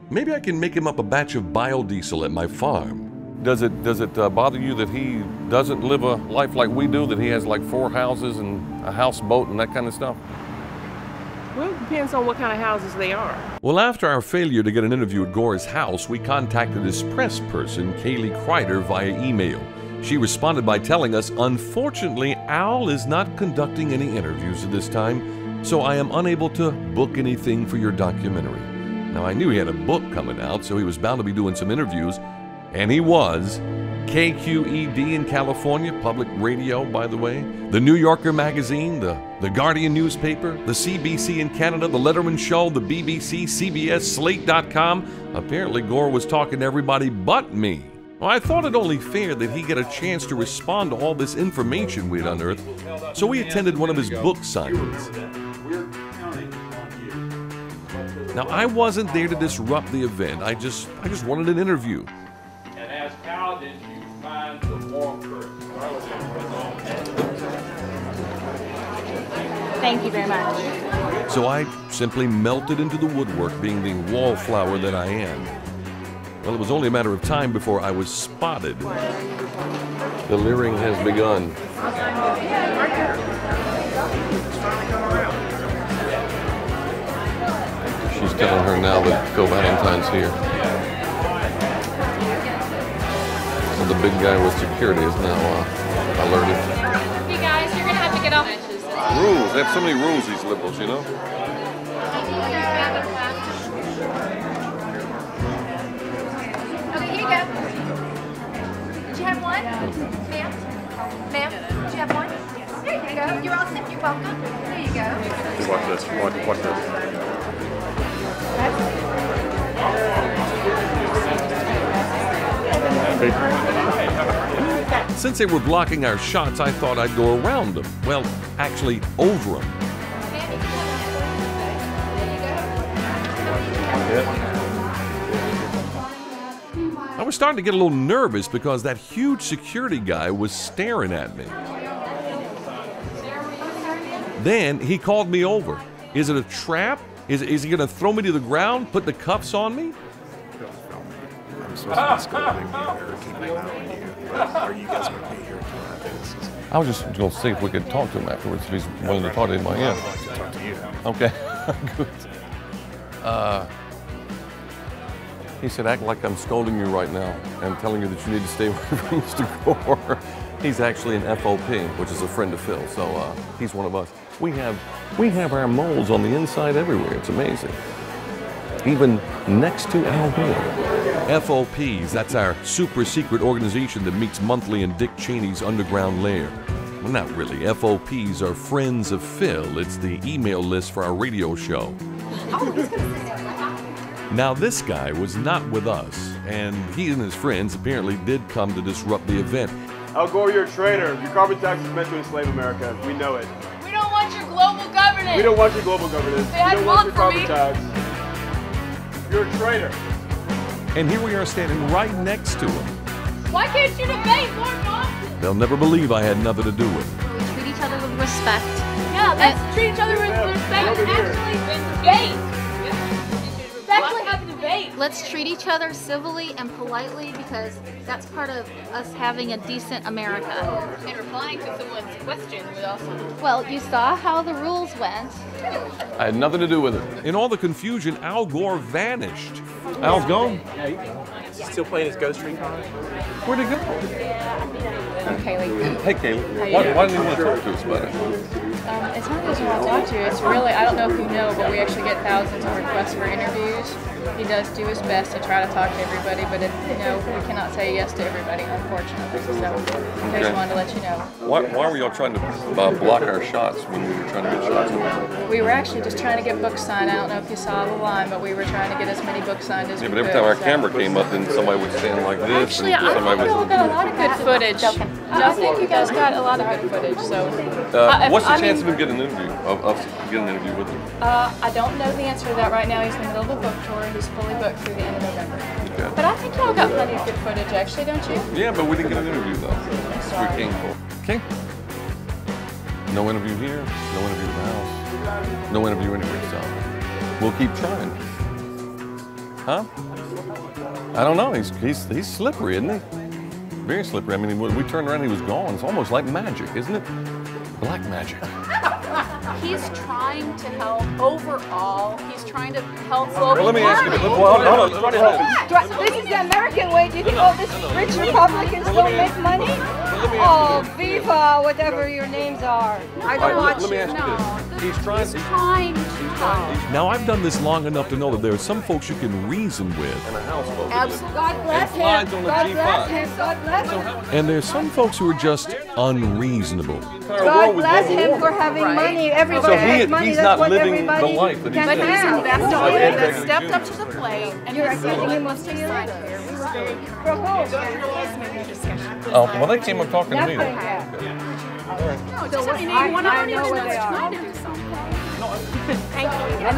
Maybe I can make him up a batch of biodiesel at my farm. Does it bother you that he doesn't live a life like we do, that he has like 4 houses and a houseboat and that kind of stuff? Well, it depends on what kind of houses they are. Well, after our failure to get an interview at Gore's house, we contacted his press person, Kaylee Kreider, via email. She responded by telling us, "Unfortunately, Al is not conducting any interviews at this time, so I am unable to book anything for your documentary." Now, I knew he had a book coming out, so he was bound to be doing some interviews, and he was. KQED in California, public radio, by the way, the New Yorker magazine, the Guardian newspaper, the CBC in Canada, the Letterman Show, the BBC, CBS, Slate.com. Apparently, Gore was talking to everybody but me. Well, I thought it only fair that he get a chance to respond to all this information we'd unearthed, so we attended one of his book signings. Now, I wasn't there to disrupt the event. I just wanted an interview. And ask, how did you find the warm person? Thank you very much. So I simply melted into the woodwork, being the wallflower that I am. Well, it was only a matter of time before I was spotted. The leering has begun. She's telling her now that Phil Valentine's here. So the big guy with security is now alerted. Hey guys, you're gonna have to get off. Rules. They have so many rules, these liberals, you know? Okay, here you go. Did you have one? Ma'am? Ma'am, did you have one? There you go. You're all set. You're welcome. There you go. Watch this. Watch this. Since they were blocking our shots, I thought I'd go around them. Well, actually, over them. I was starting to get a little nervous because that huge security guy was staring at me. Then he called me over. Is it a trap? Is he going to throw me to the ground, put the cuffs on me? I'm supposed to be scolding you or keeping an eye on you. Are you guys going to be here tonight? I was just going to see if we could talk to him afterwards, if he's willing to talk to him. I'd like to talk to you. Okay, good. He said, act like I'm scolding you right now and telling you that you need to stay away from Mr. Gore. He's actually an FOP, which is a friend of Phil, so he's one of us. We have our moles on the inside everywhere. It's amazing. Even next to Al Gore. FOPs, that's our super secret organization that meets monthly in Dick Cheney's underground lair. Well, not really. FOPs are Friends of Phil. It's the email list for our radio show. Now, this guy was not with us, and he and his friends apparently did come to disrupt the event. Al Gore, you're a traitor. Your carbon tax is meant to enslave America. We know it. We don't want your global governance. We don't want your global governance. They had we don't want your one carbon for me. tax. You're a traitor. And here we are standing right next to him. Why can't you debate more often? They'll never believe I had nothing to do with it. We treat each other with respect. Yeah, let's treat each other with respect and actually debate. Actually have a debate. Let's treat each other civilly and politely because that's part of us having a decent America. And replying to someone's question would also... Well, you saw how the rules went. I had nothing to do with it. In all the confusion, Al Gore vanished. Al's gone? Yeah, he's gone. Still playing his Ghost Recon? Where'd he go? I'm Kaylee. Hey, Kaylee. Why didn't you want to talk to us about it? It's not that you want to talk to you. It's really, I don't know if you know, but we actually get thousands of requests for interviews. He does do his best to try to talk to everybody, but we cannot say yes to everybody, unfortunately. So I just wanted to let you know. Why were y'all trying to block our shots when we were trying to get shots? We were actually just trying to get books signed. I don't know if you saw the line, but we were trying to get as many books signed as we could. Yeah, but every time our camera came up, then somebody would stand like this. Actually, I think we all got a lot of good footage. I think you guys got a lot of good footage. So, what's the chance of him getting an interview? Of us getting an interview with him? I don't know the answer to that right now. He's in the middle of a book tour. He's fully booked through the end of November. Okay. But I think y'all got plenty of good footage, actually, don't you? Yeah, but we didn't get an interview though. We came for. Okay. No interview here. No interview in the house. No interview anywhere. So we'll keep trying. Huh? I don't know. He's slippery, isn't he? Very slippery. I mean, when we turned around, he was gone. It's almost like magic, isn't it? Black magic. He's trying to help overall. He's trying to help global Well, let me ask you, warming. This is the American way. Do you think all these rich Republicans don't make money? Oh, Viva, whatever your names are. I don't watch let me ask you this. He's trying to help. Now, I've done this long enough to know that there are some folks you can reason with in a household. Absolutely. God bless him. God bless him. God bless him. And there's some folks who are just unreasonable. God bless him for having money. Everybody has money. He's That's not what living everybody the life that he's But he's living. invested. He stepped up to the plate, and You're he's accusing him of stealing. stealing? Oh, well, they came up talking to me. No, just let me name one. I don't even know what's trying to do something. Thank you. And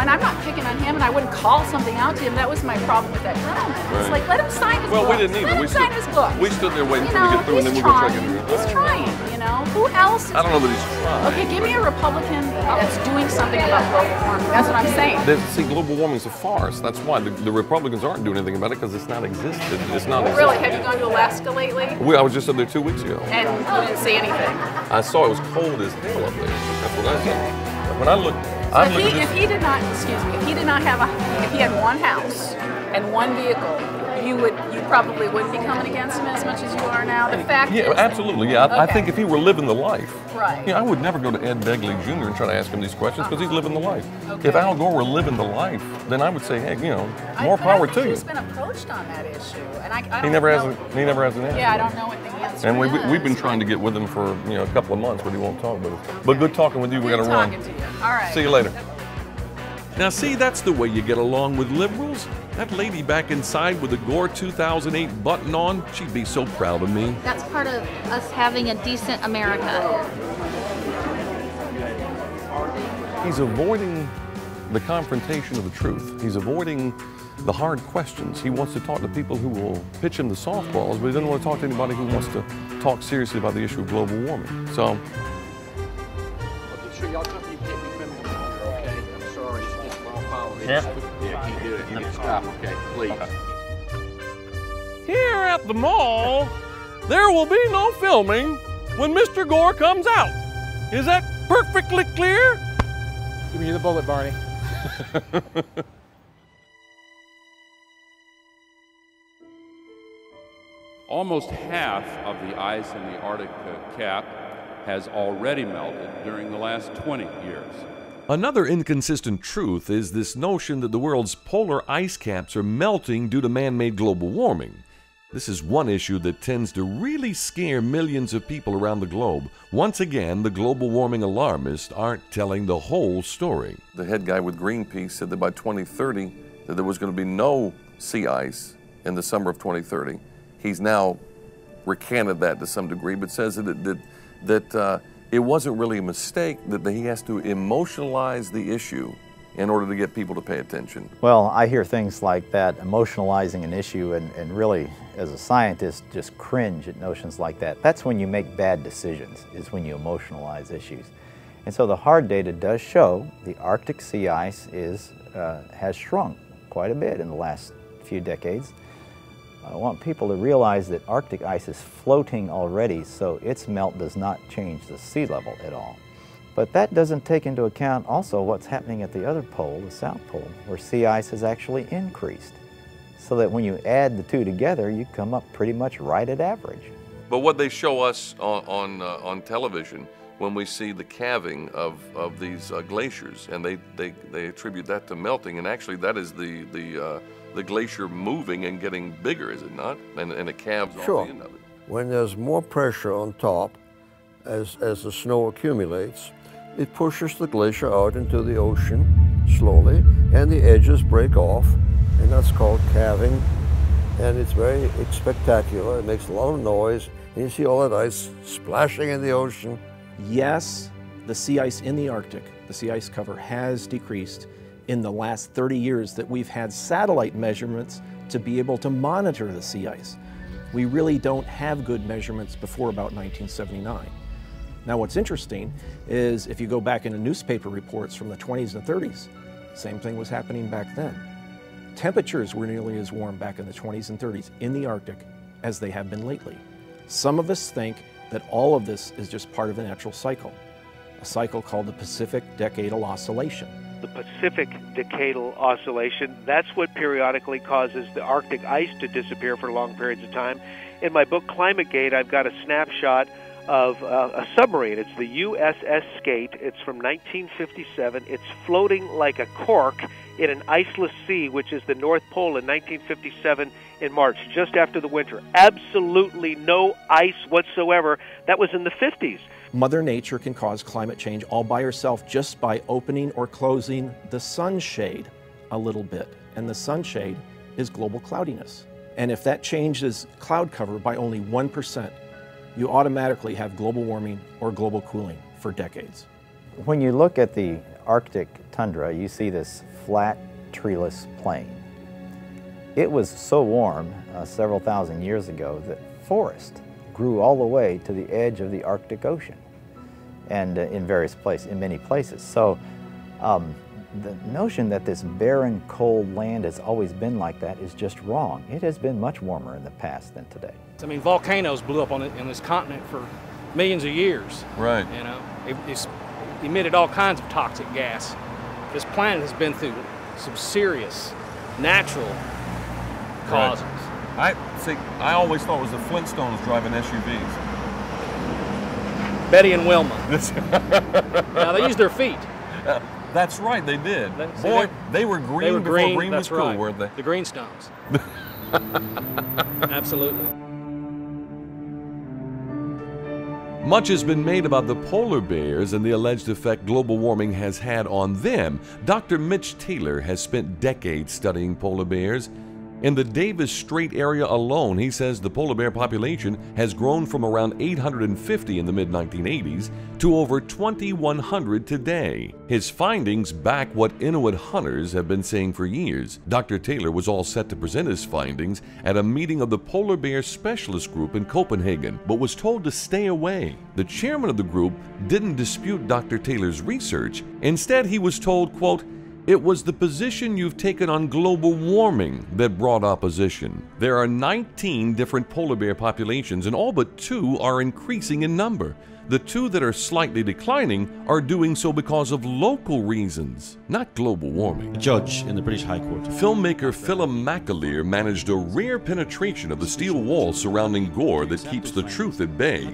and I'm not picking on him, and I wouldn't call something out to him. That was my problem with that gentleman. It's like, let him sign his book. Well, we didn't either. Let him sign his book. We stood there waiting for him to get through, and then we go check in. He's trying, Who else? I don't know that he's trying. Okay, give me a Republican that's doing something about global warming. That's what I'm saying. See, global warming is a farce. That's why the Republicans aren't doing anything about it, because it's not existed. It's not. Really? Have you gone to Alaska lately? I was just up there 2 weeks ago. And you didn't see anything? I saw it was cold as hell up there. That's what I saw. When I looked, if he did not have if he had one house and one vehicle, you probably wouldn't be coming against him as much as you are now. The fact is, absolutely, yeah. I think if he were living the life, right? I would never go to Ed Begley Jr. and try to ask him these questions, because he's living the life. Okay. If Al Gore were living the life, then I would say, hey, more power to you. He's been approached on that issue, and I He never has an answer. Yeah, I don't know what the answer And is. we've been trying to get with him for a couple of months, but he won't talk with us. But good talking with you. We got to run. Talking to you. All right. See you later. Now, see, that's the way you get along with liberals. That lady back inside with the Gore 2008 button on, she'd be so proud of me. That's part of us having a decent America. He's avoiding the confrontation of the truth. He's avoiding the hard questions. He wants to talk to people who will pitch him the softballs, but he doesn't want to talk to anybody who wants to talk seriously about the issue of global warming. So, Okay, sure, y'all come, you can't be criminal longer, okay? I'm sorry, it's just my apologies. Yeah. Yeah, can't do it. You need to stop, okay? Please. here at the mall, there will be no filming when Mr. Gore comes out. Is that perfectly clear? Give me the bullet, Barney. Almost half of the ice in the Arctic cap has already melted during the last 20 years. Another inconsistent truth is this notion that the world's polar ice caps are melting due to man-made global warming. This is one issue that tends to really scare millions of people around the globe. Once again, the global warming alarmists aren't telling the whole story. The head guy with Greenpeace said that by 2030 that there was going to be no sea ice in the summer of 2030. He's now recanted that to some degree, but says that it wasn't really a mistake, that he has to emotionalize the issue in order to get people to pay attention. Well, I hear things like that, emotionalizing an issue, and really, as a scientist, just cringe at notions like that. That's when you make bad decisions, is when you emotionalize issues. And so the hard data does show the Arctic sea ice has shrunk quite a bit in the last few decades. I want people to realize that Arctic ice is floating already, so its melt does not change the sea level at all. But that doesn't take into account also what's happening at the other pole, the South Pole, where sea ice has actually increased. So that when you add the two together, you come up pretty much right at average. But what they show us on television when we see the calving of these glaciers, and they attribute that to melting, and actually that is the glacier moving and getting bigger, is it not? And it calves off the end of it. When there's more pressure on top, as the snow accumulates, it pushes the glacier out into the ocean slowly, and the edges break off, and that's called calving. And it's very spectacular. It makes a lot of noise, and you see all that ice splashing in the ocean. Yes, the sea ice in the Arctic, the sea ice cover has decreased in the last 30 years that we've had satellite measurements to be able to monitor the sea ice. We really don't have good measurements before about 1979. Now what's interesting is if you go back into newspaper reports from the 20s and 30s, same thing was happening back then. Temperatures were nearly as warm back in the 20s and 30s in the Arctic as they have been lately. Some of us think that all of this is just part of a natural cycle. a cycle called the Pacific Decadal Oscillation. The Pacific Decadal Oscillation, that's what periodically causes the Arctic ice to disappear for long periods of time. In my book, Climate Gate, I've got a snapshot of a submarine. It's the USS Skate. It's from 1957. It's floating like a cork in an iceless sea, which is the North Pole in 1957 in March, just after the winter. Absolutely no ice whatsoever. That was in the 50s. Mother Nature can cause climate change all by herself just by opening or closing the sunshade a little bit. And the sunshade is global cloudiness. And if that changes cloud cover by only 1%, you automatically have global warming or global cooling for decades. When you look at the Arctic tundra, you see this flat, treeless plain. It was so warm several thousand years ago that forest grew all the way to the edge of the Arctic Ocean, and in many places. So the notion that this barren, cold land has always been like that is just wrong. It has been much warmer in the past than today. I mean, volcanoes blew up on this continent for millions of years. Right. You know, it's emitted all kinds of toxic gas. This planet has been through some serious natural causes. Right. I always thought it was the Flintstones driving SUVs. Betty and Wilma. Now, they used their feet. That's right, they did. Boy, they were green before green was cool, weren't they? The Greenstones. Absolutely. Much has been made about the polar bears and the alleged effect global warming has had on them. Dr. Mitch Taylor has spent decades studying polar bears. In the Davis Strait area alone, he says the polar bear population has grown from around 850 in the mid-1980s to over 2,100 today. His findings back what Inuit hunters have been saying for years. Dr. Taylor was all set to present his findings at a meeting of the Polar Bear Specialist Group in Copenhagen, but was told to stay away. The chairman of the group didn't dispute Dr. Taylor's research. Instead, he was told, quote, "It was the position you've taken on global warming that brought opposition. There are 19 different polar bear populations and all but 2 are increasing in number. The 2 that are slightly declining are doing so because of local reasons, not global warming." A judge in the British High Court. Filmmaker Philip McAleer managed a rare penetration of the steel wall surrounding Gore that keeps the truth at bay.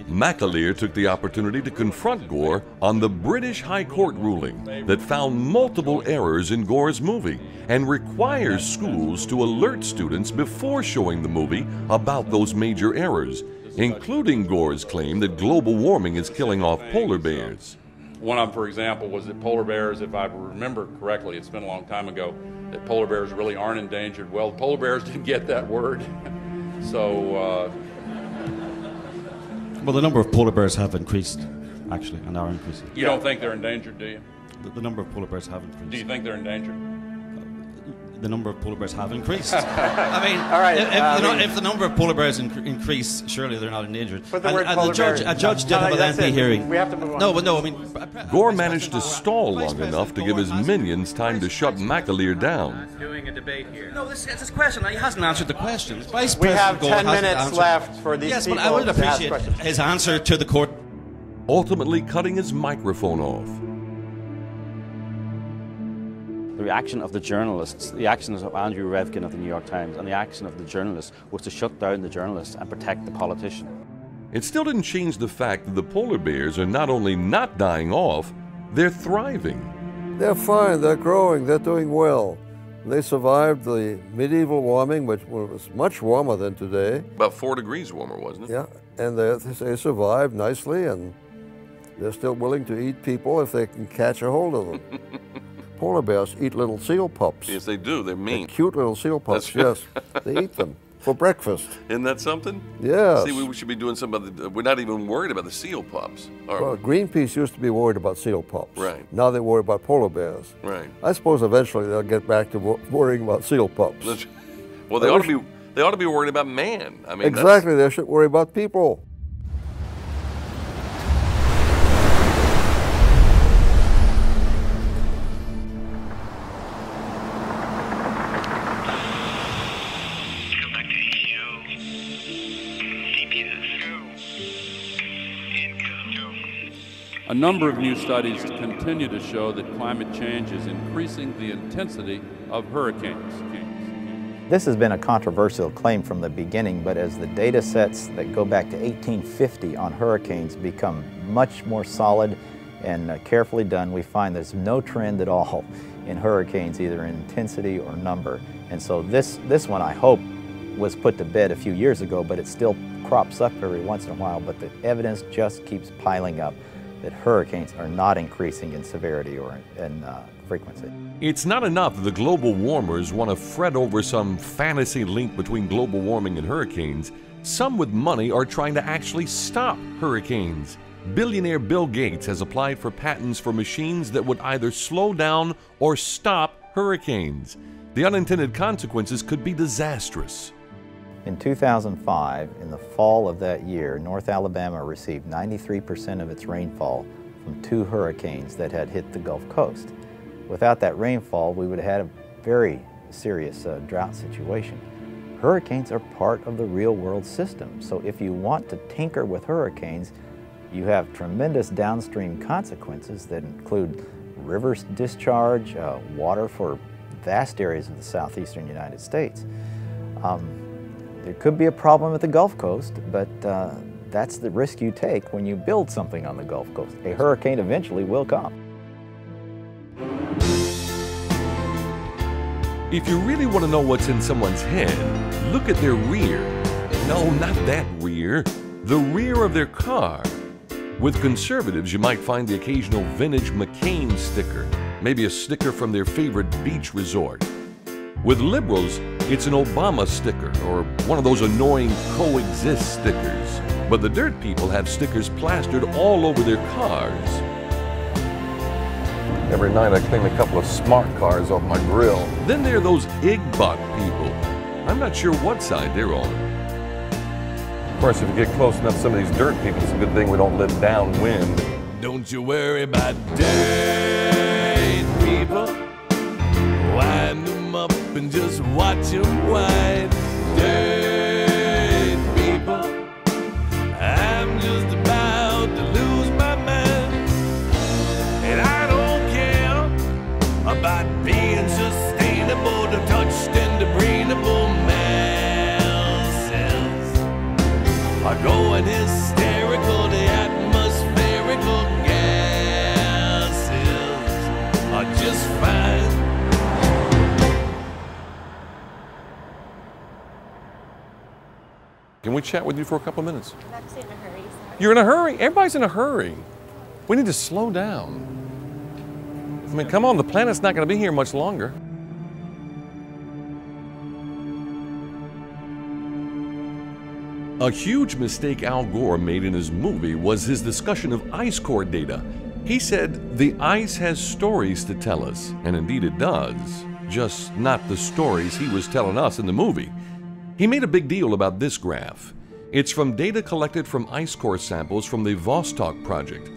McAleer took the opportunity to confront Gore on the British High Court ruling that found multiple errors in Gore's movie and requires schools to alert students before showing the movie about those major errors, including Gore's claim that global warming is killing off polar bears. One of them, for example, was that polar bears, if I remember correctly, it's been a long time ago, that polar bears really aren't endangered. Well, polar bears didn't get that word. So, well, the number of polar bears have increased, actually, and are increasing. You don't think they're endangered, do you? The number of polar bears have increased. Do you think they're endangered? The number of polar bears have increased. I mean, all right, if the number of polar bears increase, surely they're not endangered. But the word polar bear, a judge did have a lengthy hearing. We have to move on. No, but no, I mean... Gore managed to stall long enough to give his minions time to shut McAleer down. Doing a debate here. No, this is question. He hasn't answered the question. We have 10 minutes left for these people. Yes, but I would appreciate his answer to the court. Ultimately cutting his microphone off. The reaction of the journalists, the actions of Andrew Revkin of the New York Times, and the action of the journalists was to shut down the journalists and protect the politician. It still didn't change the fact that the polar bears are not only not dying off, they're thriving. They're fine, they're growing, they're doing well. They survived the medieval warming, which was much warmer than today. About 4 degrees warmer, wasn't it? Yeah, and they survived nicely, and they're still willing to eat people if they can catch a hold of them. Polar bears eat little seal pups. Yes, they do. They're mean. They're cute little seal pups, yes. They eat them for breakfast. Isn't that something? Yes. See, we should be doing something about we're not even worried about the seal pups. Well, Greenpeace used to be worried about seal pups. Right. Now they worry about polar bears. Right. I suppose eventually they'll get back to worrying about seal pups. Well, they ought to be worried about man. I mean, exactly. They should worry about people. A number of new studies continue to show that climate change is increasing the intensity of hurricanes. This has been a controversial claim from the beginning, but as the data sets that go back to 1850 on hurricanes become much more solid and carefully done, we find there's no trend at all in hurricanes, either in intensity or number. And so this one, I hope, was put to bed a few years ago, but it still crops up every once in a while, but the evidence just keeps piling up that hurricanes are not increasing in severity or in frequency. It's not enough that the global warmers want to fret over some fantasy link between global warming and hurricanes. Some with money are trying to actually stop hurricanes. Billionaire Bill Gates has applied for patents for machines that would either slow down or stop hurricanes. The unintended consequences could be disastrous. In 2005, in the fall of that year, North Alabama received 93% of its rainfall from 2 hurricanes that had hit the Gulf Coast. Without that rainfall, we would have had a very serious drought situation. Hurricanes are part of the real-world system, so if you want to tinker with hurricanes, you have tremendous downstream consequences that include river discharge, water for vast areas of the southeastern United States. There could be a problem at the Gulf Coast, but that's the risk you take when you build something on the Gulf Coast. A hurricane eventually will come. If you really want to know what's in someone's head, look at their rear. No, not that rear. The rear of their car. With conservatives, you might find the occasional vintage McCain sticker, maybe a sticker from their favorite beach resort. With liberals, it's an Obama sticker or one of those annoying coexist stickers. But the dirt people have stickers plastered all over their cars. Every night I clean a couple of smart cars off my grill. Then there are those Igbot people. I'm not sure what side they're on. Of course, if you get close enough to some of these dirt people, it's a good thing we don't live downwind. Don't you worry about dirt people. Wind them up and just watch them wind. Dirt people. I'm just about to lose my mind. And I don't care about being sustainable to touched and debridable masses. Are going hysterical, the atmospherical gases are just fine. Can we chat with you for a couple of minutes? I'm actually in a hurry. Sorry. You're in a hurry? Everybody's in a hurry. We need to slow down. I mean, come on, the planet's not going to be here much longer. A huge mistake Al Gore made in his movie was his discussion of ice core data. He said, the ice has stories to tell us, and indeed it does, just not the stories he was telling us in the movie. He made a big deal about this graph. It's from data collected from ice core samples from the Vostok project.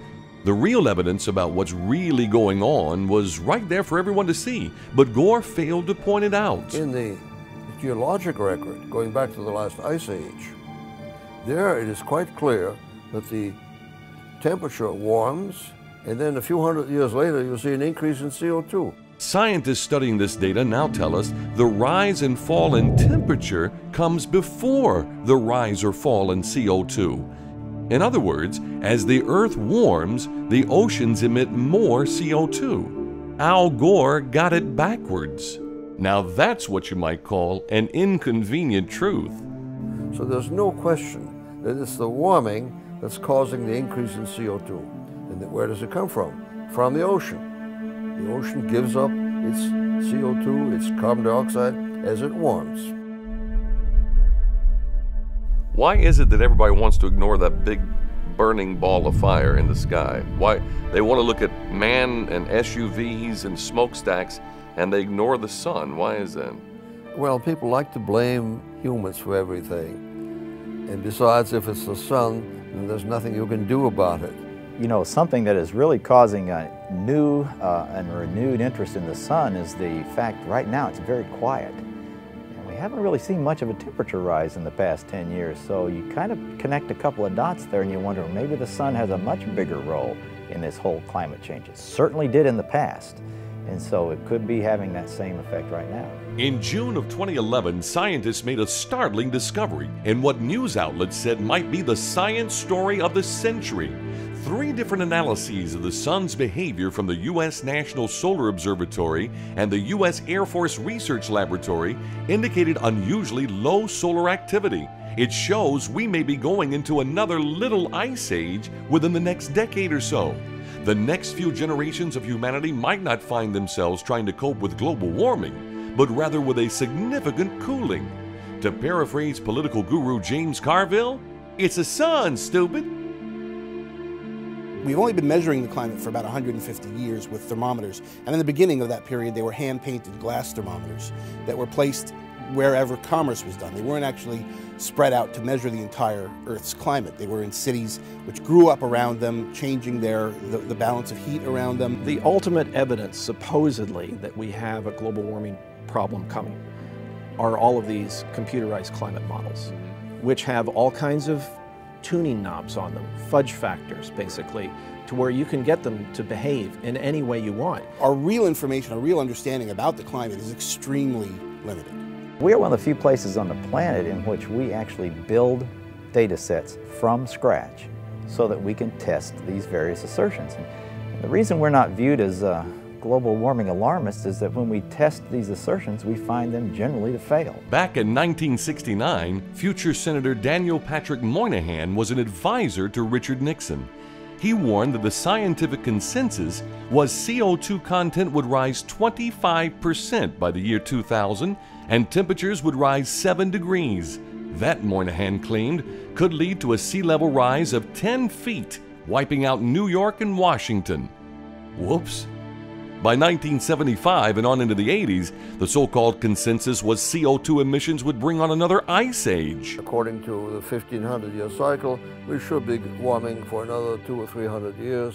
The real evidence about what's really going on was right there for everyone to see, but Gore failed to point it out. In the geologic record, going back to the last ice age, there it is quite clear that the temperature warms, and then a few hundred years later you'll see an increase in CO2. Scientists studying this data now tell us the rise and fall in temperature comes before the rise or fall in CO2. In other words, as the Earth warms, the oceans emit more CO2. Al Gore got it backwards. Now that's what you might call an inconvenient truth. So there's no question that it's the warming that's causing the increase in CO2. And where does it come from? From the ocean. The ocean gives up its CO2, its carbon dioxide, as it warms. Why is it that everybody wants to ignore that big burning ball of fire in the sky? Why they want to look at man and SUVs and smokestacks and they ignore the sun? Why is that? Well, people like to blame humans for everything. And besides, if it's the sun, then there's nothing you can do about it. You know, something that is really causing a new and renewed interest in the sun is the fact right now it's very quiet. And we haven't really seen much of a temperature rise in the past 10 years, so you kind of connect a couple of dots there and you wonder, maybe the sun has a much bigger role in this whole climate change. It certainly did in the past, and so it could be having that same effect right now. In June of 2011, scientists made a startling discovery in what news outlets said might be the science story of the century. 3 different analyses of the sun's behavior from the U.S. National Solar Observatory and the U.S. Air Force Research Laboratory indicated unusually low solar activity. It shows we may be going into another little ice age within the next decade or so. The next few generations of humanity might not find themselves trying to cope with global warming, but rather with a significant cooling. To paraphrase political guru James Carville, it's the sun, stupid. We've only been measuring the climate for about 150 years with thermometers, and in the beginning of that period they were hand-painted glass thermometers that were placed wherever commerce was done. They weren't actually spread out to measure the entire Earth's climate. They were in cities which grew up around them, changing the balance of heat around them. The ultimate evidence, supposedly, that we have a global warming problem coming are all of these computerized climate models, which have all kinds of tuning knobs on them, fudge factors basically, to where you can get them to behave in any way you want. Our real information, our real understanding about the climate is extremely limited. We are one of the few places on the planet in which we actually build data sets from scratch so that we can test these various assertions. And the reason we're not viewed as global warming alarmists is that when we test these assertions, we find them generally to fail. Back in 1969, future Senator Daniel Patrick Moynihan was an advisor to Richard Nixon. He warned that the scientific consensus was CO2 content would rise 25% by the year 2000 and temperatures would rise 7 degrees. That, Moynihan claimed, could lead to a sea level rise of 10 feet, wiping out New York and Washington. Whoops. By 1975 and on into the 80s, the so-called consensus was CO2 emissions would bring on another ice age. According to the 1500-year cycle, we should be warming for another 200 or 300 years,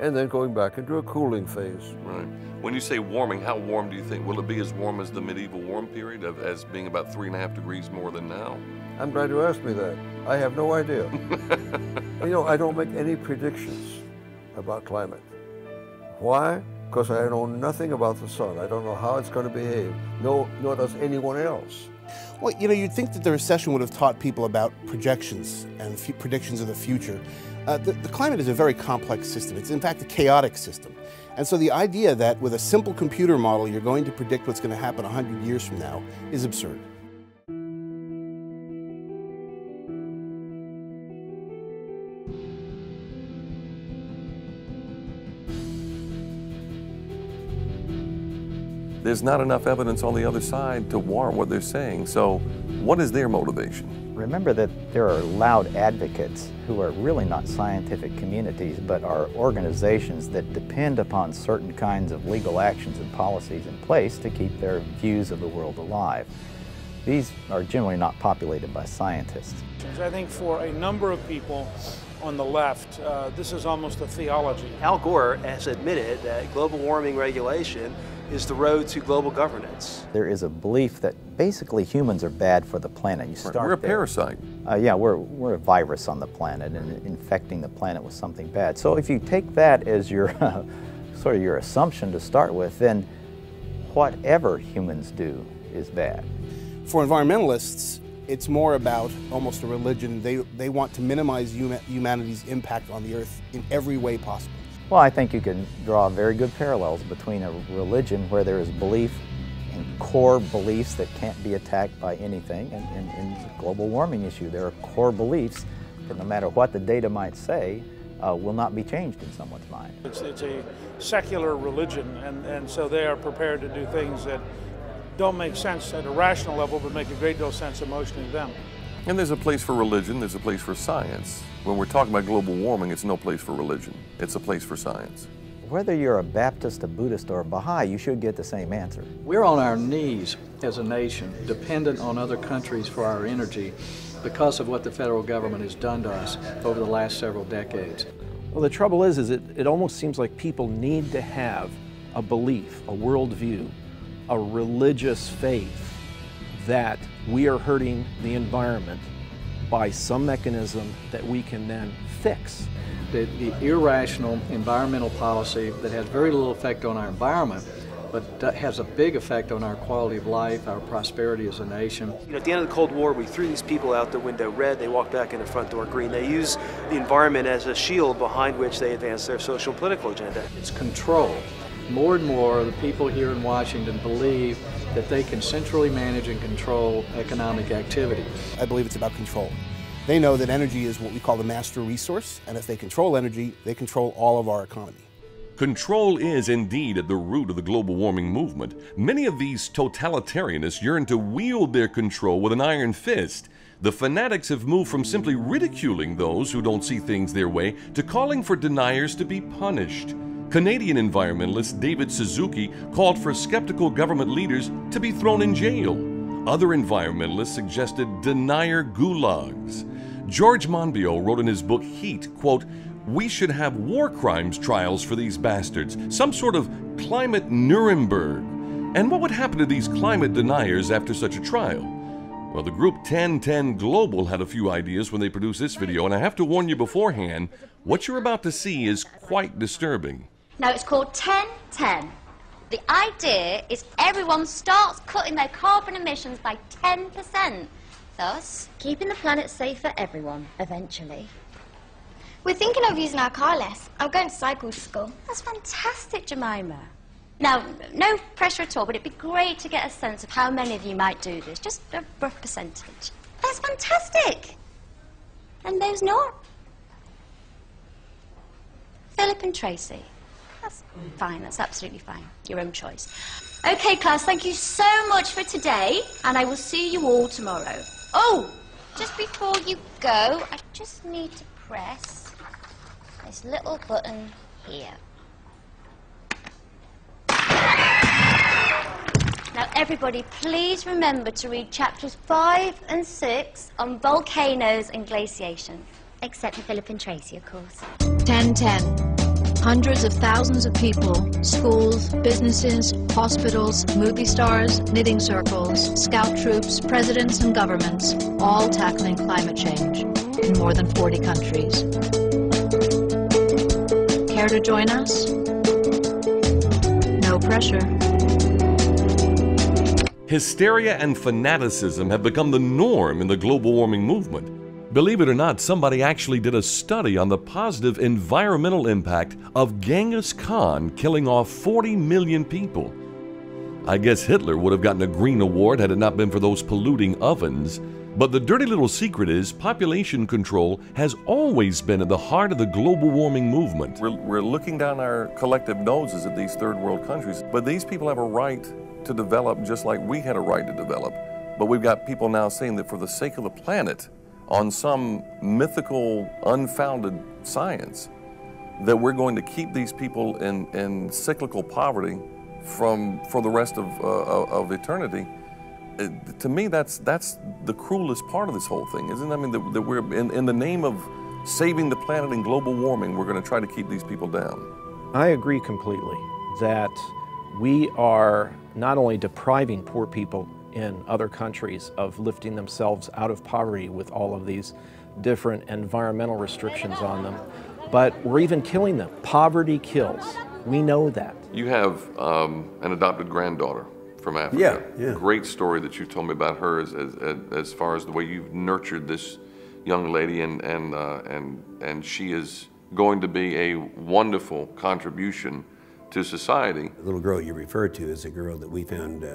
and then going back into a cooling phase. Right. When you say warming, how warm do you think? Will it be as warm as the medieval warm period, as being about 3.5 degrees more than now? I'm glad you asked me that. I have no idea. You know, I don't make any predictions about climate. Why? Because I know nothing about the sun. I don't know how it's going to behave, nor does anyone else. Well, you know, you'd think that the recession would have taught people about projections and predictions of the future. The climate is a very complex system. It's in fact a chaotic system. And so the idea that with a simple computer model you're going to predict what's going to happen 100 years from now is absurd. There's not enough evidence on the other side to warrant what they're saying. So what is their motivation? Remember that there are loud advocates who are really not scientific communities, but are organizations that depend upon certain kinds of legal actions and policies in place to keep their views of the world alive. These are generally not populated by scientists. I think for a number of people on the left, this is almost a theology. Al Gore has admitted that global warming regulation is the road to global governance. There is a belief that basically humans are bad for the planet. You start we're a parasite. Yeah, we're a virus on the planet and infecting the planet with something bad. So if you take that as your sort of your assumption to start with, then whatever humans do is bad. For environmentalists, it's more about almost a religion. They want to minimize humanity's impact on the earth in every way possible. Well, I think you can draw very good parallels between a religion where there is belief in core beliefs that can't be attacked by anything, and the global warming issue. There are core beliefs that no matter what the data might say, will not be changed in someone's mind. It's a secular religion, and so they are prepared to do things that don't make sense at a rational level, but make a great deal of sense emotionally to them. And there's a place for religion, there's a place for science. When we're talking about global warming, it's no place for religion. It's a place for science. Whether you're a Baptist, a Buddhist, or a Baha'i, you should get the same answer. We're on our knees as a nation, dependent on other countries for our energy because of what the federal government has done to us over the last several decades. Well, the trouble is it almost seems like people need to have a belief, a worldview, a religious faith that we are hurting the environment by some mechanism that we can then fix. The irrational environmental policy that has very little effect on our environment, but has a big effect on our quality of life, our prosperity as a nation. You know, at the end of the Cold War, we threw these people out the window red, they walked back in the front door green. They use the environment as a shield behind which they advance their social and political agenda. It's control. More and more, the people here in Washington believe that they can centrally manage and control economic activity. I believe it's about control. They know that energy is what we call the master resource, and if they control energy, they control all of our economy. Control is indeed at the root of the global warming movement. Many of these totalitarianists yearn to wield their control with an iron fist. The fanatics have moved from simply ridiculing those who don't see things their way to calling for deniers to be punished. Canadian environmentalist David Suzuki called for skeptical government leaders to be thrown in jail. Other environmentalists suggested denier gulags. George Monbiot wrote in his book Heat, quote, "We should have war crimes trials for these bastards, some sort of climate Nuremberg." And what would happen to these climate deniers after such a trial? Well, the group 1010 Global had a few ideas when they produced this video, and I have to warn you beforehand, what you're about to see is quite disturbing. Now, it's called 1010. The idea is everyone starts cutting their carbon emissions by 10%, thus keeping the planet safe for everyone, eventually. We're thinking of using our car less. I'm going to cycle to school. That's fantastic, Jemima. Now, no pressure at all, but it'd be great to get a sense of how many of you might do this, just a rough percentage. That's fantastic. And those not? Philip and Tracy. That's fine, that's absolutely fine. Your own choice. Okay, class, thank you so much for today, and I will see you all tomorrow. Oh, just before you go, I just need to press this little button here. Now, everybody, please remember to read chapters 5 and 6 on volcanoes and glaciation. Except for Philip and Tracy, of course. 1010. Hundreds of thousands of people, schools, businesses, hospitals, movie stars, knitting circles, scout troops, presidents and governments, all tackling climate change in more than 40 countries. Care to join us? No pressure. Hysteria and fanaticism have become the norm in the global warming movement. Believe it or not, somebody actually did a study on the positive environmental impact of Genghis Khan killing off 40 million people. I guess Hitler would have gotten a Green Award had it not been for those polluting ovens. But the dirty little secret is population control has always been at the heart of the global warming movement. We're looking down our collective noses at these third world countries, but these people have a right to develop just like we had a right to develop. But we've got people now saying that for the sake of the planet, on some mythical, unfounded science, that we're going to keep these people in cyclical poverty for the rest of eternity. To me, that's the cruelest part of this whole thing, isn't it? I mean, that we're in the name of saving the planet and global warming, we're going to try to keep these people down. I agree completely that we are not only depriving poor people in other countries of lifting themselves out of poverty with all of these different environmental restrictions on them, but we're even killing them. Poverty kills. We know that. You have an adopted granddaughter from Africa. Yeah. Great story that you told me about her as far as the way you've nurtured this young lady, and she is going to be a wonderful contribution to society. The little girl you referred to is a girl that we found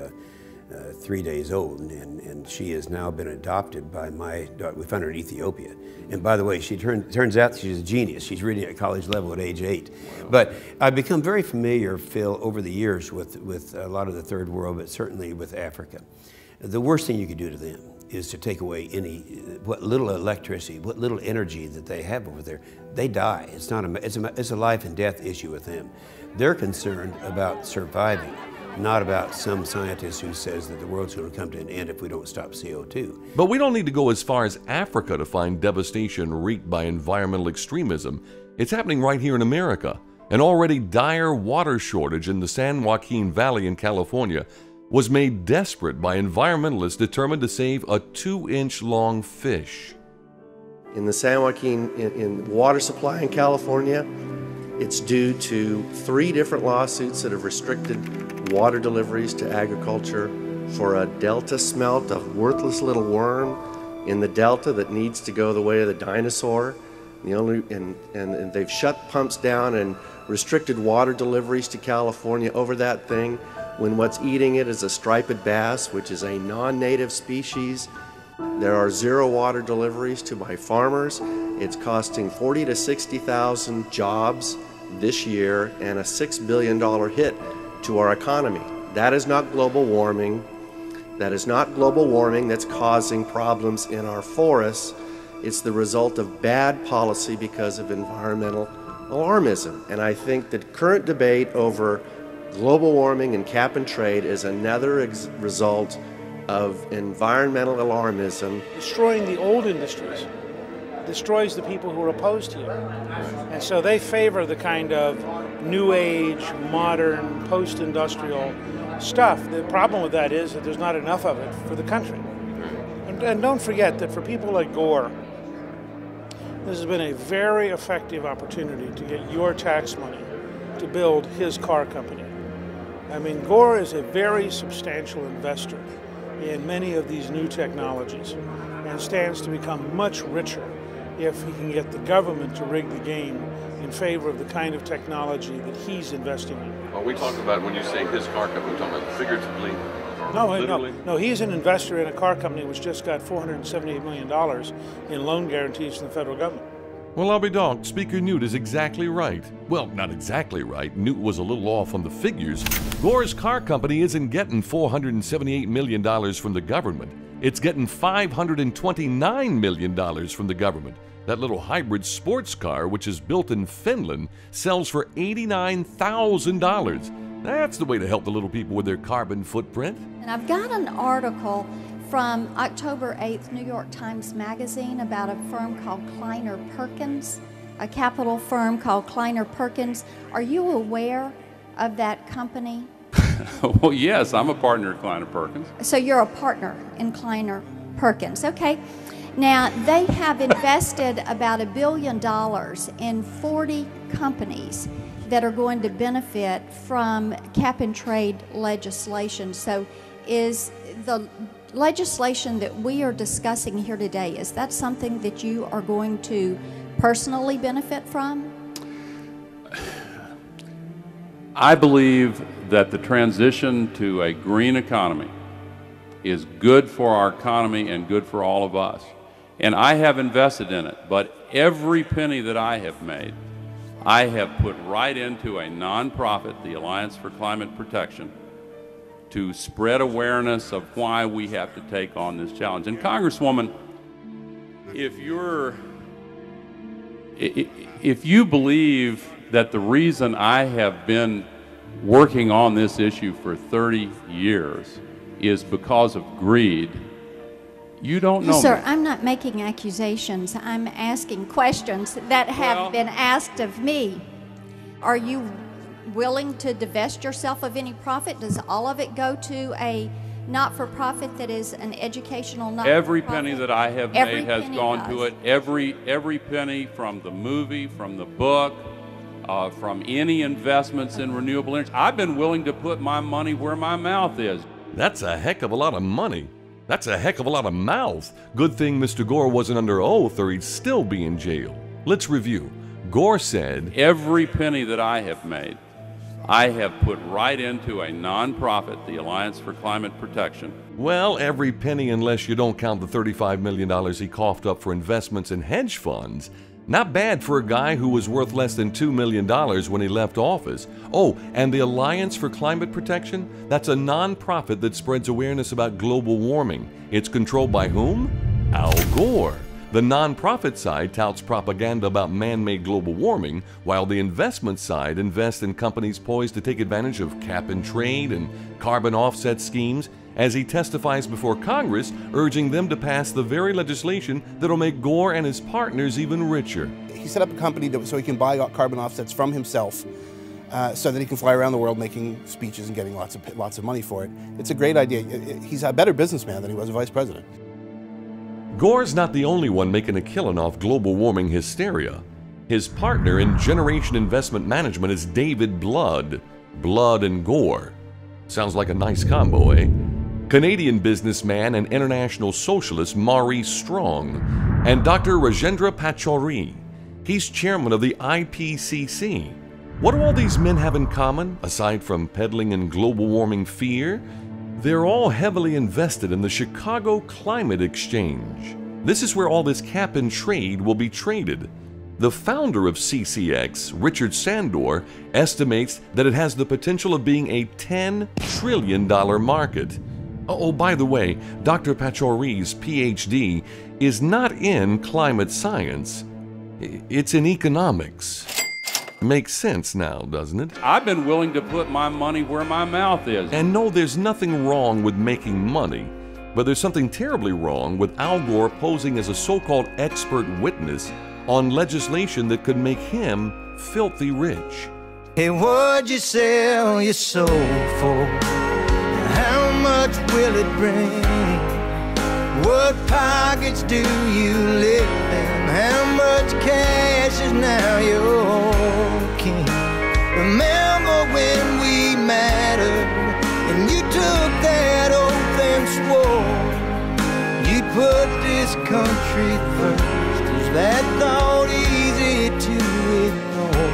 3 days old, and she has now been adopted by my daughter. We found her in Ethiopia. And by the way, she turns out she's a genius. She's reading at college level at age 8. But I've become very familiar, Phil, over the years with a lot of the third world, but certainly with Africa. The worst thing you could do to them is to take away what little electricity, what little energy that they have over there. They die. It's a life and death issue with them. They're concerned about surviving, not about some scientist who says that the world's going to come to an end if we don't stop CO2. But we don't need to go as far as Africa to find devastation wreaked by environmental extremism. It's happening right here in America. An already dire water shortage in the San Joaquin Valley in California was made desperate by environmentalists determined to save a 2-inch long fish. In the San Joaquin in water supply in California, it's due to 3 different lawsuits that have restricted water deliveries to agriculture for a delta smelt of worthless little worm in the delta that needs to go the way of the dinosaur. And they've shut pumps down and restricted water deliveries to California over that thing, when what's eating it is a striped bass, which is a non-native species. There are 0 water deliveries to my farmers. It's costing 40 to 60,000 jobs this year and a $6 billion hit to our economy. That is not global warming. That is not global warming that's causing problems in our forests. It's the result of bad policy because of environmental alarmism. And I think that current debate over global warming and cap and trade is another result of environmental alarmism. Destroying the old industries destroys the people who are opposed to it. And so they favor the kind of new age, modern, post-industrial stuff. The problem with that is that there's not enough of it for the country. And don't forget that for people like Gore, this has been a very effective opportunity to get your tax money to build his car company. I mean, Gore is a very substantial investor in many of these new technologies and stands to become much richer if he can get the government to rig the game in favor of the kind of technology that he's investing in. Are we talking about, when you say his car company, we're talking about figuratively? No, he's an investor in a car company which just got $478 million in loan guarantees from the federal government. Well, I'll be dogged. Speaker Newt is exactly right. Well, not exactly right. Newt was a little off on the figures. Gore's car company isn't getting $478 million from the government. It's getting $529 million from the government. That little hybrid sports car, which is built in Finland, sells for $89,000. That's the way to help the little people with their carbon footprint. And I've got an article from October 8th, New York Times Magazine, about a firm called Kleiner Perkins, a capital firm called Kleiner Perkins. Are you aware of that company? Well, yes, I'm a partner at Kleiner Perkins. So you're a partner in Kleiner Perkins, okay. Now, they have invested about $1 billion in 40 companies that are going to benefit from cap and trade legislation. So is the legislation that we are discussing here today, is that something that you are going to personally benefit from? I believe that the transition to a green economy is good for our economy and good for all of us. And I have invested in it, but every penny that I have made, I have put right into a nonprofit, the Alliance for Climate Protection, to spread awareness of why we have to take on this challenge. And Congresswoman, if you believe that the reason I have been working on this issue for 30 years is because of greed, you don't know. Sir, I'm not making accusations. I'm asking questions that have been asked of me. Are you willing to divest yourself of any profit? Does all of it go to a not-for-profit that is an educational not-for-profit? Every penny that I have made has gone to it. Every penny, from the movie, from the book, from any investments in renewable energy. I've been willing to put my money where my mouth is. That's a heck of a lot of money. That's a heck of a lot of mouth. Good thing Mr. Gore wasn't under oath, or he'd still be in jail. Let's review. Gore said, every penny that I have made, I have put right into a nonprofit, the Alliance for Climate Protection. Well, every penny, unless you don't count the $35 million he coughed up for investments in hedge funds. Not bad for a guy who was worth less than $2 million when he left office. Oh, and the Alliance for Climate Protection? That's a nonprofit that spreads awareness about global warming. It's controlled by whom? Al Gore. The nonprofit side touts propaganda about man-made global warming, while the investment side invests in companies poised to take advantage of cap and trade and carbon offset schemes, as he testifies before Congress, urging them to pass the very legislation that'll make Gore and his partners even richer. He set up a company so he can buy carbon offsets from himself, so that he can fly around the world making speeches and getting lots of money for it. It's a great idea. He's a better businessman than he was a vice president. Gore's not the only one making a killing off global warming hysteria. His partner in Generation Investment Management is David Blood. Blood and Gore. Sounds like a nice combo, eh? Canadian businessman and international socialist Maurice Strong, and Dr. Rajendra Pachauri. He's chairman of the IPCC. What do all these men have in common, aside from peddling in global warming fear? They're all heavily invested in the Chicago Climate Exchange. This is where all this cap and trade will be traded. The founder of CCX, Richard Sandor, estimates that it has the potential of being a $10 trillion market. Oh, by the way, Dr. Pachauri's PhD is not in climate science. It's in economics. Makes sense now, doesn't it? I've been willing to put my money where my mouth is. And no, there's nothing wrong with making money, but there's something terribly wrong with Al Gore posing as a so-called expert witness on legislation that could make him filthy rich. Hey, what'd you sell your soul for? How much will it bring? What pockets do you live in? How much cash is now your king? Remember when we mattered and you took that oath and swore you'd put this country first? Is that thought easy to ignore?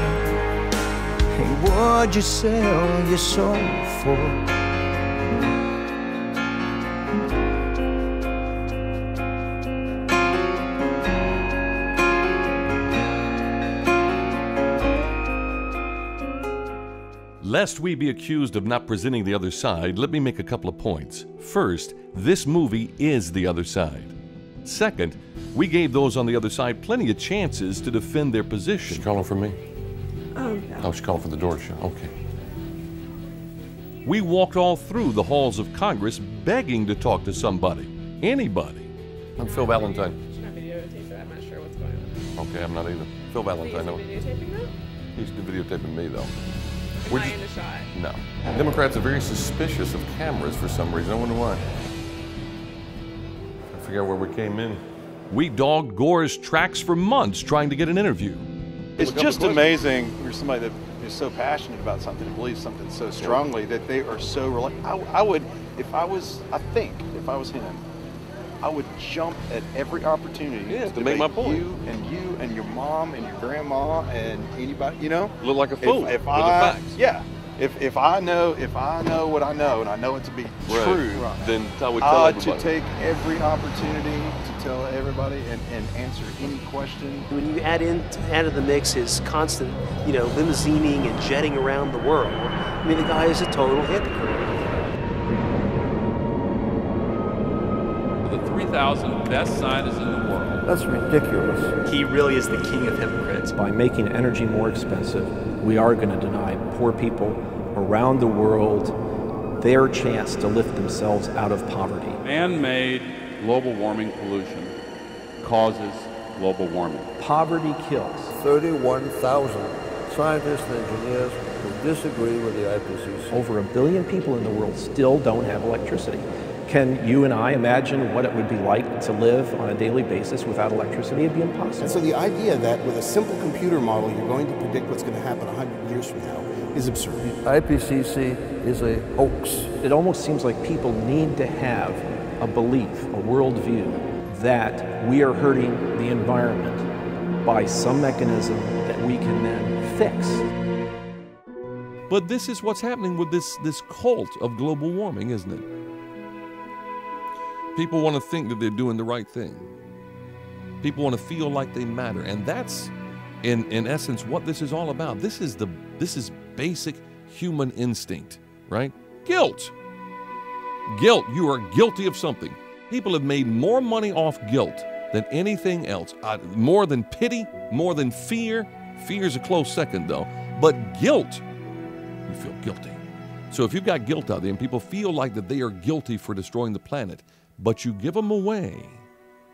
Hey, what'd you sell your soul for? Lest we be accused of not presenting the other side, let me make a couple of points. First, this movie is the other side. Second, we gave those on the other side plenty of chances to defend their position. She's calling for me? No. Oh, she's calling for the door shut. Okay. We walked all through the halls of Congress begging to talk to somebody. Anybody. I'm Phil Valentine. Should I videotape it? I'm not sure what's going on. Okay, I'm not either. Phil Valentine, no. Videotaping that? He's videotaping me, though. Am I in the shot? No. Democrats are very suspicious of cameras for some reason. I wonder why. I forget where we came in. We dogged Gore's tracks for months trying to get an interview. It's just amazing for somebody that is so passionate about something and believes something so strongly that they are so I would, if I was him, I would jump at every opportunity to make my point. You and your mom and your grandma and anybody, you know. Look like a fool if with the I, facts. Yeah. If I know what I know and I know it to be true, then I would tell everybody. To take every opportunity to tell everybody and answer any question. When you add to the mix his constant, limousining and jetting around the world, I mean, the guy is a total hypocrite. The 3,000 best scientists in the world. That's ridiculous. He really is the king of hypocrites. By making energy more expensive, we are going to deny poor people around the world their chance to lift themselves out of poverty. Man-made global warming pollution causes global warming. Poverty kills. 31,000 scientists and engineers who disagree with the IPCC. Over 1 billion people in the world still don't have electricity. Can you and I imagine what it would be like to live on a daily basis without electricity? It'd be impossible. And so the idea that with a simple computer model you're going to predict what's going to happen 100 years from now is absurd. IPCC is a hoax. It almost seems like people need to have a belief, a worldview, that we are hurting the environment by some mechanism that we can then fix. But this is what's happening with this cult of global warming, isn't it? People want to think that they're doing the right thing. People want to feel like they matter. And that's, in essence, what this is all about. This is basic human instinct, right? Guilt. Guilt. You are guilty of something. People have made more money off guilt than anything else. More than pity, more than fear. Fear is a close second, though. But guilt, you feel guilty. So if you've got guilt out there and people feel like that they are guilty for destroying the planet, but you give them away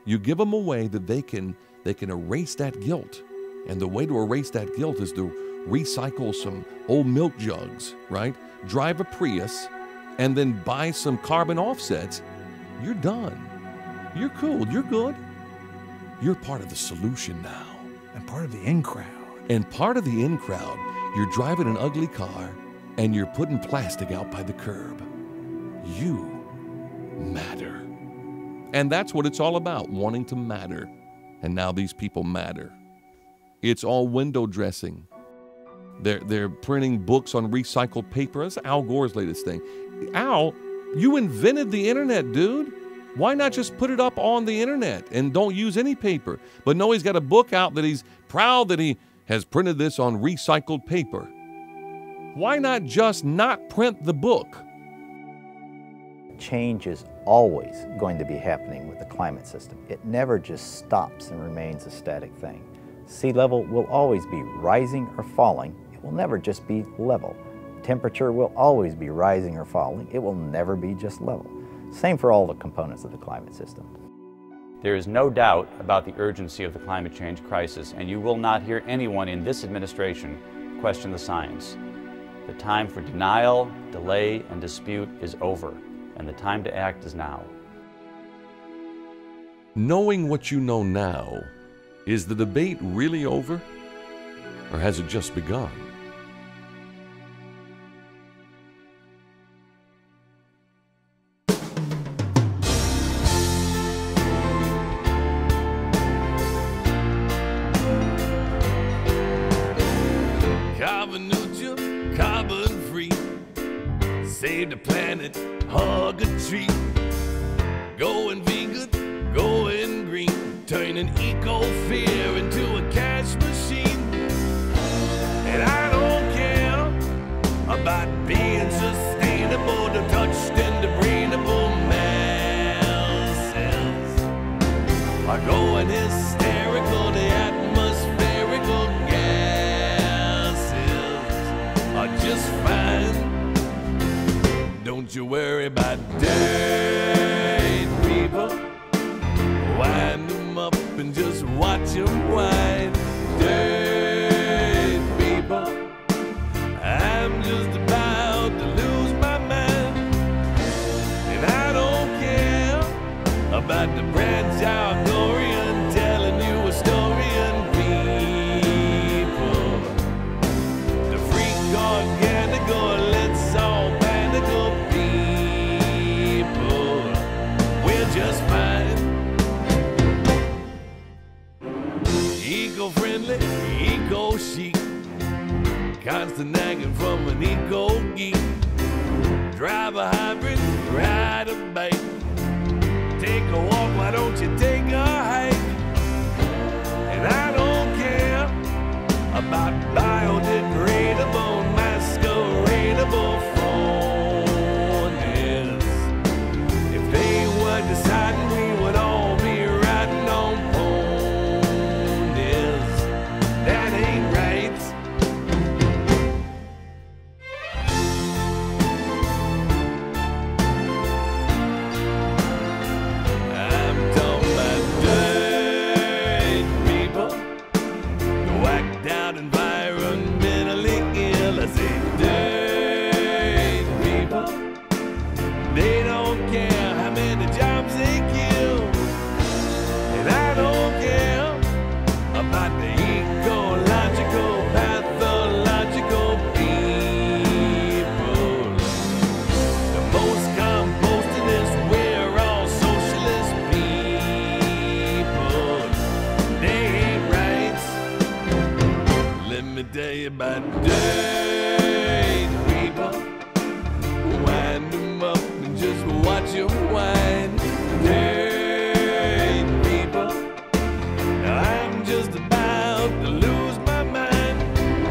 that they can erase that guilt. And the way to erase that guilt is to recycle some old milk jugs, right? Drive a Prius and then buy some carbon offsets. You're done. You're cool. You're good. You're part of the solution now. And part of the in crowd. And part of the in crowd, you're driving an ugly car and you're putting plastic out by the curb. You matter. And that's what it's all about, wanting to matter. And now these people matter. It's all window dressing. They're printing books on recycled paper. That's Al Gore's latest thing. Al, you invented the internet, dude. Why not just put it up on the internet and don't use any paper? But no, he's got a book out that he's proud that he has printed this on recycled paper. Why not just not print the book? Change is always going to be happening with the climate system. It never just stops and remains a static thing. Sea level will always be rising or falling. It will never just be level. Temperature will always be rising or falling. It will never be just level. Same for all the components of the climate system. There is no doubt about the urgency of the climate change crisis, and you will not hear anyone in this administration question the science. The time for denial, delay, and dispute is over, and the time to act is now. Knowing what you know now, is the debate really over, or has it just begun? Carbon neutral, carbon free. Save the planet, hug a tree. Going vegan, going green. Turning eco-fear into a cash machine. And I don't care about being sustainable, the touched and debridable masses are going hysterical. The atmospherical gases are just fine. Don't you worry about dead people. Wind them up and just watch them whine. Dead people. I'm just about to lose my mind. And I don't care about the branch Algorian telling you a story and people. The freak organic or let's all panical people. We're just fine. Eco-friendly, eco-chic. Constant nagging from an eco-geek. Drive a hybrid, ride a bike. Take a walk, why don't you take a hike? And I don't care about biodegradable, masqueradable phonies. If they were deciding, we would all be riding on ponies. That ain't right. I'm talking about dead people, whacked out environmentally ill. I say dead people. They don't care how many jobs they kill. And I don't care about the ecological, pathological people. The most composting is we're all socialist people. They ain't right. Let me tell you about dead people. Wind them up and just watch them whine. Dead people. Now I'm just about to lose my mind.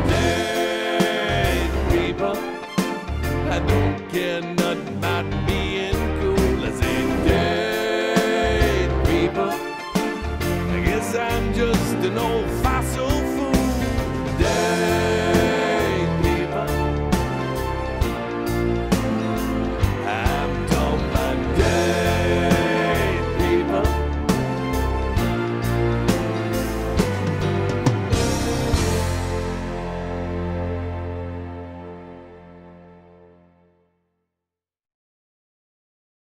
Dead people. I don't care nothing about being cool. I say dead people. I guess I'm just an old fossil